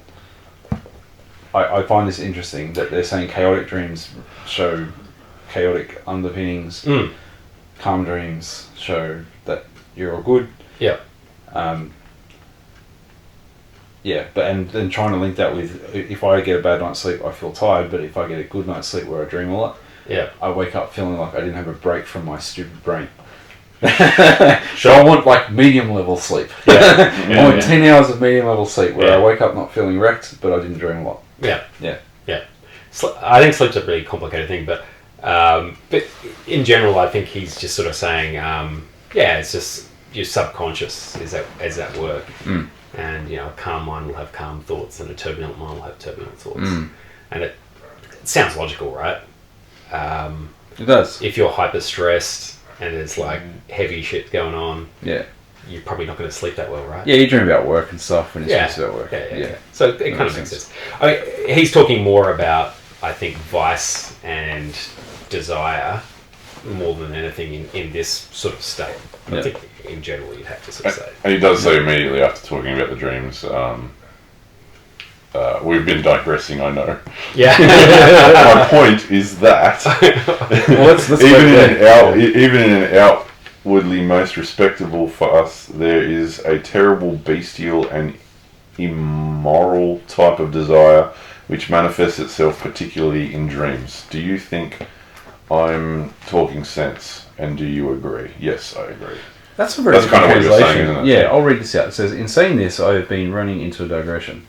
I find this interesting that they're saying chaotic dreams show chaotic underpinnings. Calm dreams show that you're all good. Yeah. But and then trying to link that with if I get a bad night's sleep, I feel tired. But if I get a good night's sleep where I dream a lot, I wake up feeling like I didn't have a break from my stupid brain. So I want like medium level sleep. I want 10 hours of medium level sleep where I wake up not feeling wrecked, but I didn't dream a lot. Yeah. I think sleep's a really complicated thing, but in general, I think he's just sort of saying, it's just your subconscious is at work, and a calm mind will have calm thoughts, and a turbulent mind will have turbulent thoughts, and it sounds logical, right? It does. If you're hyper stressed and there's like heavy shit going on, you're probably not going to sleep that well, right? Yeah, you dream about work and stuff when you're stressed about work. Yeah. So it kind of makes sense. I mean, he's talking more about, I think, vice and desire more than anything in this sort of state. I think in general you'd have to sort of say. And he does say immediately after talking about the dreams, we've been digressing, I know. Yeah. My point is that let's even in an outwardly most respectable for us, there is a terrible bestial and immoral type of desire which manifests itself particularly in dreams. Do you think I'm talking sense, and do you agree? Yes, I agree. That's kind of what you're saying, isn't it? Yeah, I'll read this out. It says, in saying this, I have been running into a digression.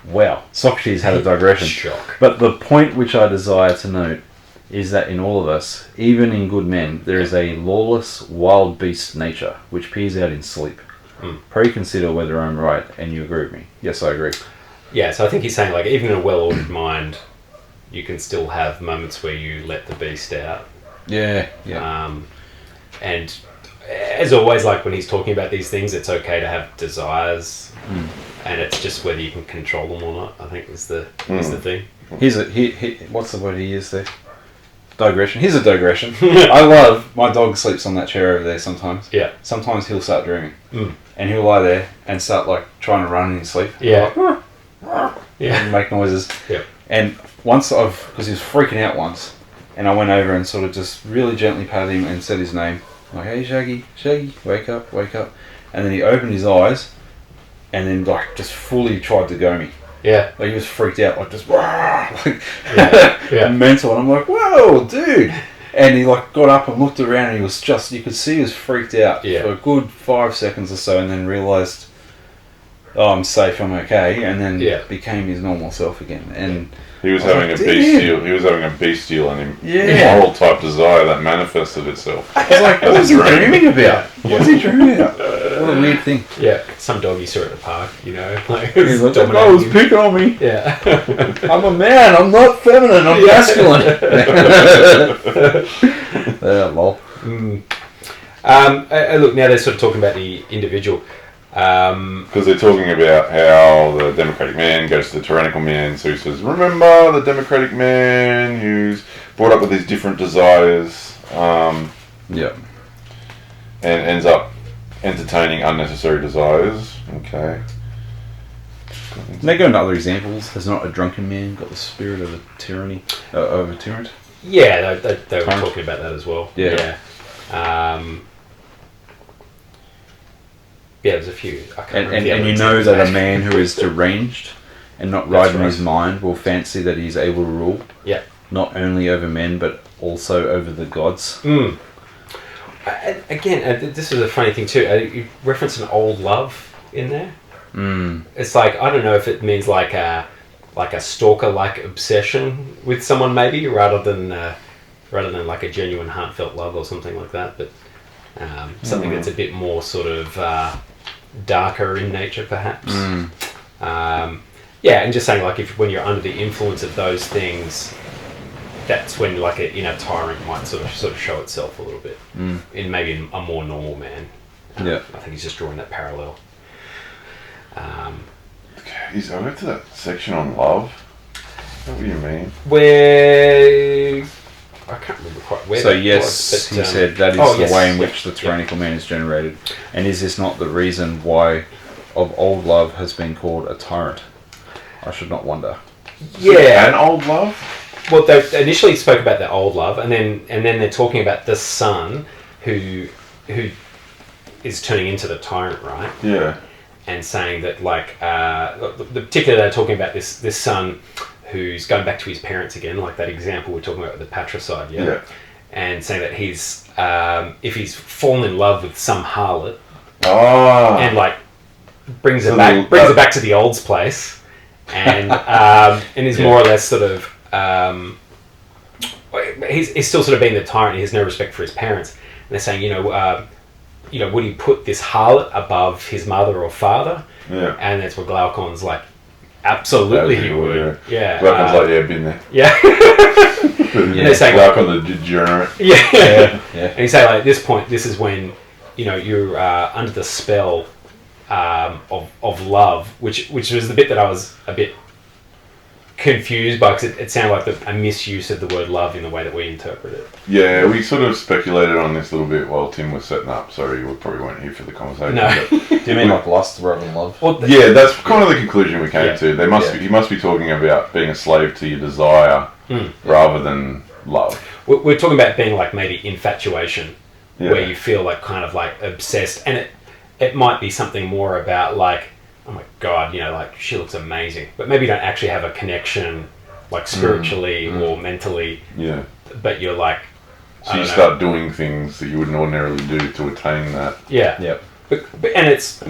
Wow, Socrates had a digression. Shock. But the point which I desire to note is that in all of us, even in good men, there is a lawless, wild beast nature which peers out in sleep. Pray consider whether I'm right, and you agree with me. Yes, I agree. Yeah, so I think he's saying, like, even in a well-ordered mind, you can still have moments where you let the beast out. Yeah. And as always, like when he's talking about these things, it's okay to have desires, and it's just whether you can control them or not. I think is the thing. What's the word he used there? Digression. Here's a digression. I love my dog sleeps on that chair over there sometimes. Yeah. Sometimes he'll start dreaming, and he'll lie there and start like trying to run in his sleep. Yeah. And make noises. Yeah. And once because he was freaking out once, and I went over and sort of just really gently patted him and said his name. Like, hey Shaggy, wake up. And then he opened his eyes and then like just fully tried to go me. Yeah. Like he was freaked out, like just like Yeah. mental. And I'm like, whoa, dude. And he like got up and looked around and he was just, you could see he was freaked out for a good 5 seconds or so, and then realised, oh, I'm safe, I'm okay, and then became his normal self again. And he was having a bestial. He was having a bestial and immoral type desire that manifested itself. I was like, what was he dreaming about? What was he dreaming about? What a weird thing. Yeah, some dog you saw at the park, you know, like he's like, that guy was picking on me. Yeah. I'm a man. I'm not feminine. I'm masculine. Lol. Look, now they're sort of talking about the individual. Because they're talking about how the democratic man goes to the tyrannical man, so he says, remember the democratic man who's brought up with these different desires, and ends up entertaining unnecessary desires. Okay. And they go into other examples. Has not a drunken man got the spirit of a tyranny, of a tyrant? Yeah, they were talking about that as well. Yeah. Yeah, there's a few. And you know that a man who is deranged and not right in his mind will fancy that he's able to rule. Yeah. Not only over men, but also over the gods. Again, this is a funny thing too. You reference an old love in there. It's like, I don't know if it means like a stalker-like obsession with someone, maybe, rather than like a genuine heartfelt love or something like that. But something that's a bit more sort of darker in nature, perhaps. And just saying, like, when you're under the influence of those things, that's when like a inner tyrant might sort of show itself a little bit in maybe a more normal man. I think he's just drawing that parallel. Okay, so I went to that section on love. What do you mean? Where I can't remember quite where. So that yes, was, but, he said that is the way in which the tyrannical man is generated. And is this not the reason why of old love has been called a tyrant? I should not wonder. Yeah, an old love. Well, they initially spoke about the old love, and then they're talking about the son who is turning into the tyrant, right? Yeah. And saying that, like, particularly they're talking about this son who's going back to his parents again, like that example we're talking about with the patricide, and saying that he's if he's fallen in love with some harlot, and like brings her back to the old's place, and is more or less sort of he's still sort of being the tyrant. He has no respect for his parents, and they're saying, would he put this harlot above his mother or father? Yeah. And that's where Glaucon's like, absolutely he would. Yeah. Glaucon's like, been there. Yeah. And they're saying, Glaucon the degenerate. Yeah. And he's saying, like, at this point, this is when, you're under the spell of love, which was the bit that I was a bit confused by, because it sounded like a misuse of the word love in the way that we interpret it. Yeah, we sort of speculated on this a little bit while Tim was setting up. Sorry, you probably weren't here for the conversation. No. Do you mean like lust rather than love? Well, that's kind of the conclusion we came to. They must you must be talking about being a slave to your desire rather than love. We're talking about being like maybe infatuation, where you feel like kind of like obsessed, and it might be something more about like, oh my god, like she looks amazing, but maybe you don't actually have a connection like spiritually or mentally. Yeah. But you're like, so you start doing things that you wouldn't ordinarily do to attain that. Yeah. Yeah. But and it's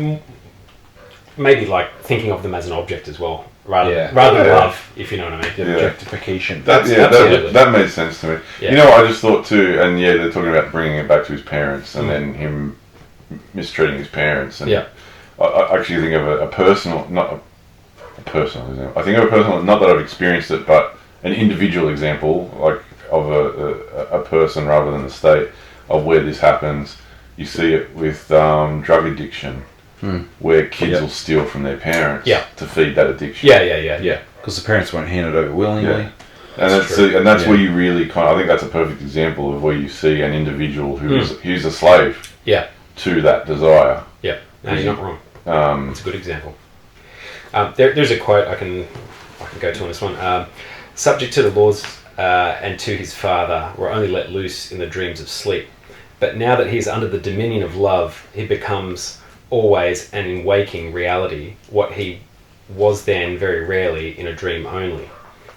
maybe like thinking of them as an object as well, rather than love, if you know what I mean. The objectification. That made sense to me. Yeah. I just thought too, and they're talking about bringing it back to his parents, and then him mistreating his parents, and I actually think of a personal, not a personal example. I think of a personal, not that I've experienced it, but an individual example, like of a person rather than the state. of where this happens. You see it with drug addiction, where kids will steal from their parents to feed that addiction. Yeah, because the parents won't hand it over willingly. Yeah. And that's where you really I think that's a perfect example of where you see an individual who's a slave to that desire. Yeah, no, you're not wrong. It's a good example. There's a quote I can go to on this one. Subject to the laws and to his father, were only let loose in the dreams of sleep. But now that he is under the dominion of love, he becomes always and in waking reality what he was then very rarely in a dream only.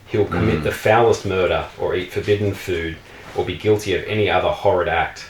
He will commit the foulest murder or eat forbidden food or be guilty of any other horrid act.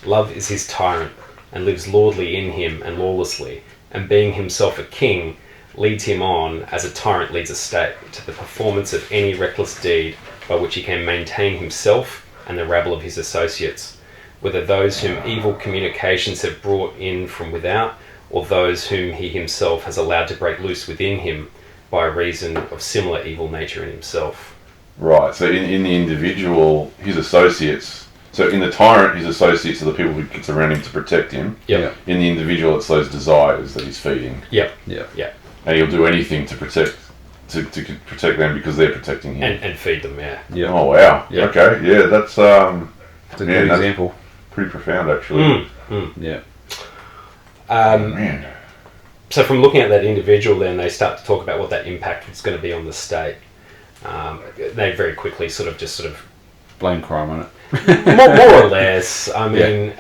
Love is his tyrant and lives lordly in him and lawlessly, and being himself a king, leads him on as a tyrant leads a state to the performance of any reckless deed by which he can maintain himself and the rabble of his associates, whether those whom evil communications have brought in from without, or those whom he himself has allowed to break loose within him by reason of similar evil nature in himself. Right, so in the individual, his associates, so in the tyrant, his associates are the people who gets around him to protect him. Yep. In the individual, it's those desires that he's feeding. Yep. And he'll do anything to protect them because they're protecting him. And feed them, Yeah. Oh, wow. Yep. Okay, yeah, that's... It's a good example. Pretty profound, actually. Yeah. Man. So from looking at that individual, then they start to talk about what that impact is going to be on the state. They very quickly sort of Blame crime on it. more or less. I mean,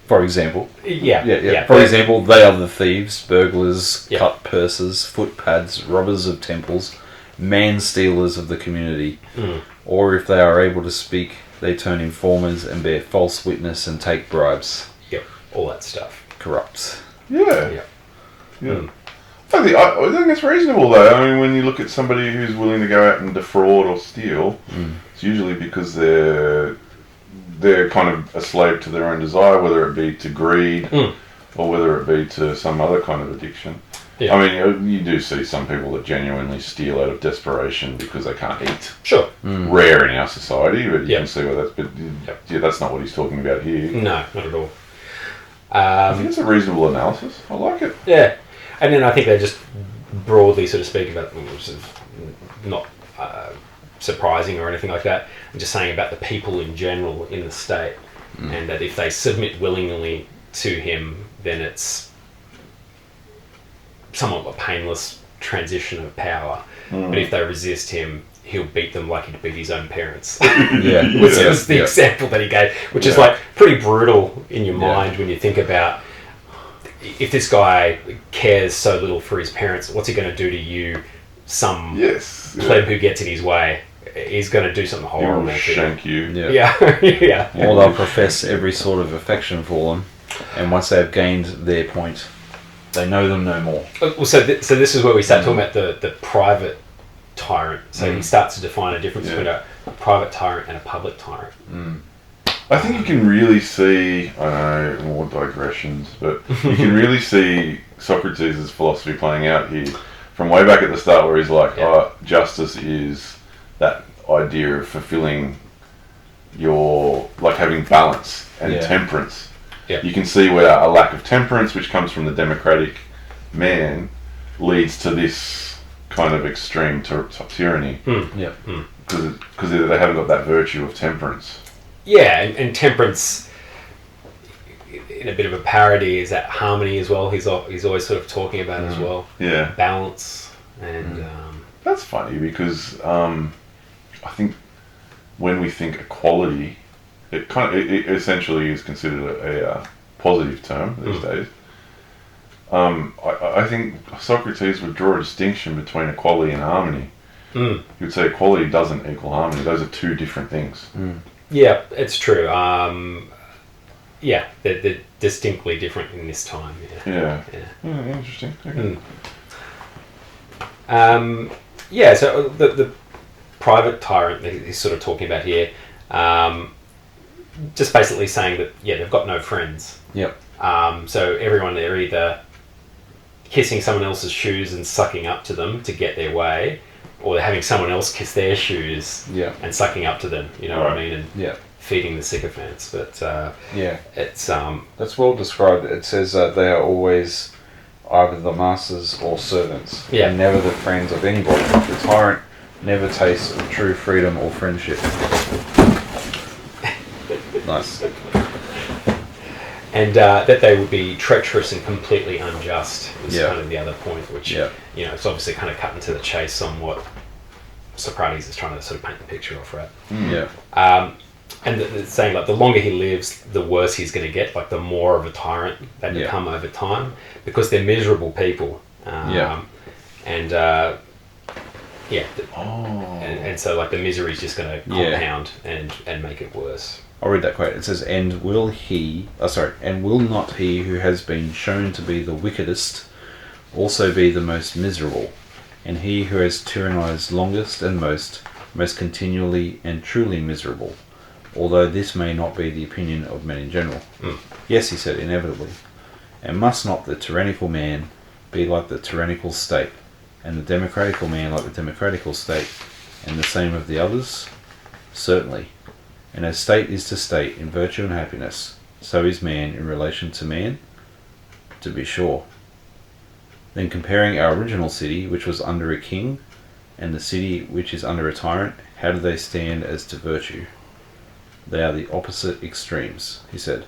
for example. Yeah. For example, they are the thieves, burglars, Yeah. cut purses, footpads, robbers of temples, man-stealers of the community. Or if they are able to speak, they turn informers and bear false witness and take bribes. Yep, all that stuff. Corrupt. Yeah. I think it's reasonable, though. I mean, when you look at somebody who's willing to go out and defraud or steal, it's usually because they're kind of a slave to their own desire, whether it be to greed or whether it be to some other kind of addiction. Yeah. I mean, you do see some people that genuinely steal out of desperation because they can't eat. Sure. Rare in our society, but you can see what that's... But that's not what he's talking about here. No, not at all. I think it's a reasonable analysis. I like it. Yeah. And then I think they just broadly sort of speak about, which is not surprising or anything like that, I'm just saying about the people in general in the state, and that if they submit willingly to him, then it's somewhat a painless transition of power. But if they resist him, he'll beat them like he'd beat his own parents. Which was the example that he gave, which is like pretty brutal in your mind when you think about, if this guy cares so little for his parents, what's he going to do to you, some pleb who gets in his way? He's going to do something horrible. He will shank you. Yeah. Or they'll profess every sort of affection for them, and once they've gained their point, they know them no more. Well, so this is where we start talking about the private tyrant. So he starts to define a difference between a private tyrant and a public tyrant. I think you can really see, I know, more digressions, but you can really see Socrates' philosophy playing out here from way back at the start, where he's like, justice is that idea of fulfilling your, like having balance and temperance. You can see where a lack of temperance, which comes from the democratic man, leads to this kind of extreme tyranny. Because they haven't got that virtue of temperance. Yeah, and temperance, in a bit of a parody, is that harmony as well. He's always sort of talking about as well. Yeah. Balance. And that's funny because I think when we think equality, it essentially is considered a positive term these days. I think Socrates would draw a distinction between equality and harmony. He would say equality doesn't equal harmony. Those are two different things. Yeah, it's true. They're distinctly different in this time. Yeah, interesting. Okay. So the private tyrant that he's sort of talking about here, just basically saying that they've got no friends. So everyone, they're either kissing someone else's shoes and sucking up to them to get their way, or they're having someone else kiss their shoes Yeah. and sucking up to them. You know what I mean? And Yeah. feeding the sycophants. But Yeah. it's That's well described. It says they are always either the masters or servants. Yeah. And never the friends of anybody. The tyrant never tastes of true freedom or friendship. Nice. and that they would be treacherous and completely unjust is Yeah. kind of the other point, which Yeah. you know, it's obviously kind of cutting to the chase on what Socrates is trying to sort of paint the picture of, right? Yeah. And it's saying like the longer he lives, the worse he's going to get. Like the more of a tyrant they Yeah. become over time, because they're miserable people. Yeah. And Oh. and so like the misery is just going to Yeah. compound and make it worse. I'll read that quote. It says, and will not he who has been shown to be the wickedest also be the most miserable, and he who has tyrannized longest and most continually and truly miserable, although this may not be the opinion of men in general. Yes, he said, inevitably. And must not the tyrannical man be like the tyrannical state, and the democratical man like the democratical state, and the same of the others? Certainly. And as state is to state in virtue and happiness, so is man in relation to man, to be sure. Then comparing our original city, which was under a king, and the city which is under a tyrant, how do they stand as to virtue? They are the opposite extremes, he said,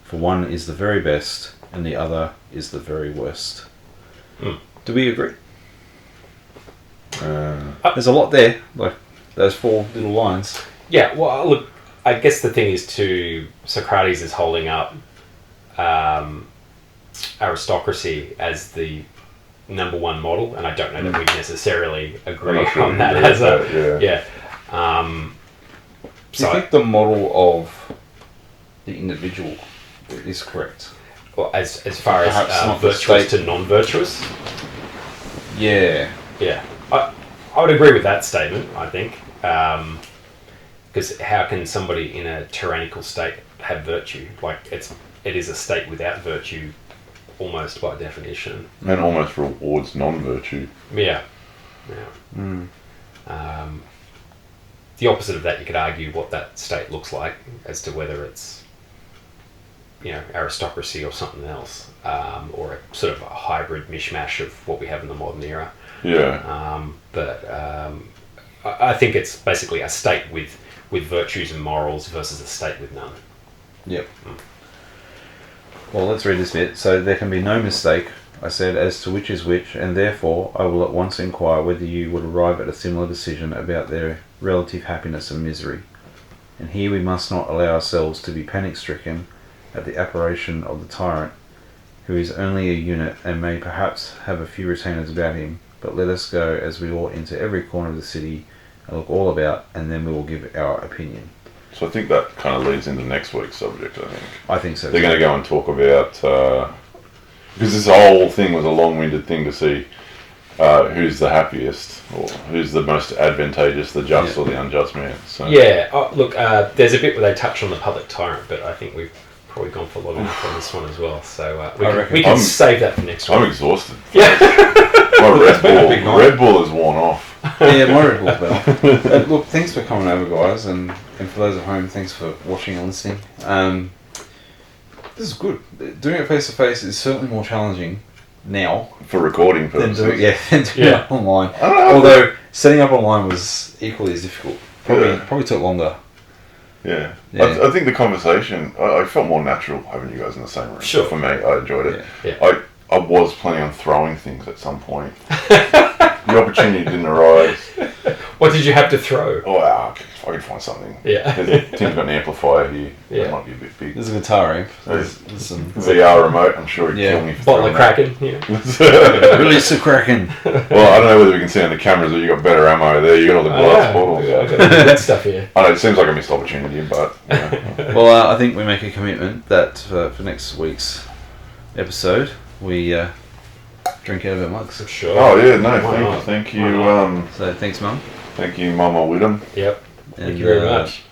for one is the very best, and the other is the very worst. Do we agree? There's a lot there, like those 4 little lines. Yeah, well, look, I guess the thing is too, Socrates is holding up aristocracy as the number one model, and I don't know that we necessarily agree on that as a... Yeah. Do you think the model of the individual is correct? Well, as far Perhaps as not the virtuous state. to non-virtuous? Yeah. Yeah. I would agree with that statement, I think. Because how can somebody in a tyrannical state have virtue? Like, it is a state without virtue, almost by definition. And almost rewards non-virtue. Yeah. The opposite of that, you could argue what that state looks like as to whether it's, you know, aristocracy or something else, or a sort of a hybrid mishmash of what we have in the modern era. Yeah. I think it's basically a state with virtues and morals versus a state with none. Yep. Well, let's read this bit. So there can be no mistake, I said, as to which is which, and therefore I will at once inquire whether you would arrive at a similar decision about their relative happiness and misery. And here we must not allow ourselves to be panic-stricken at the apparition of the tyrant, who is only a unit and may perhaps have a few retainers about him, but let us go as we ought into every corner of the city and look all about, and then we will give our opinion. So I think that kind of leads into next week's subject, I think. I think so. They're going to go and talk about... because this whole thing was a long-winded thing to see who's the happiest, or who's the most advantageous, the just or the unjust man. So. Yeah, look, there's a bit where they touch on the public tyrant, but I think we've probably gone for long enough on this one as well. So we can save that for next week. I'm exhausted. Yeah. My Red Bull is worn off. Yeah, my Red Bull's better. Look, thanks for coming over, guys, and for those at home, thanks for watching and listening. This is good. Doing it face to face is certainly more challenging now For recording than purposes. doing it online. I don't know. Although setting up online was equally as difficult. Probably took longer. Yeah. Yeah. I think the conversation, I felt more natural having you guys in the same room. Sure. For me, I enjoyed it. Yeah. I was planning on throwing things at some point. The opportunity didn't arise. What did you have to throw? Oh, wow, I can find something. Yeah. Tim's got an amplifier here. Yeah. That might be a bit big. There's a guitar amp. There's some VR remote, I'm sure he'd kill me for Bottle of throwing Kraken. Yeah. that. Release the Kraken. Well, I don't know whether we can see on the cameras that you got better ammo there. You got all the glass bottles. I got the good stuff here. I know it seems like a missed opportunity, but Well, I think we make a commitment that for next week's episode, we drink out of our mugs. Sure. oh yeah, no, Why not? thank you, Why not? So thanks, Mum. thank you, Mama Widom. Yep. And, Thank you very much.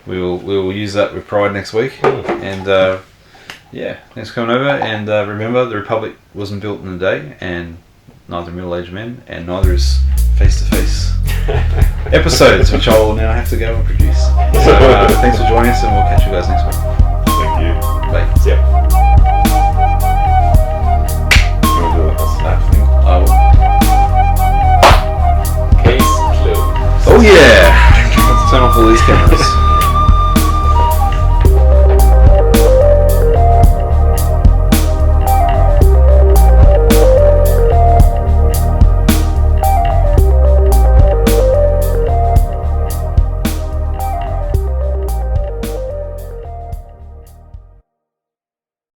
We will use that with pride next week. And thanks for coming over. And remember, the Republic wasn't built in a day, and neither middle-aged men, and neither is face to face. episodes, which I'll now have to go and produce. So thanks for joining us, and we'll catch you guys next week. Thank you. Bye. See ya. You want to do that? Snap thing. I will. Case closed. Oh yeah! Let's turn off all these cameras.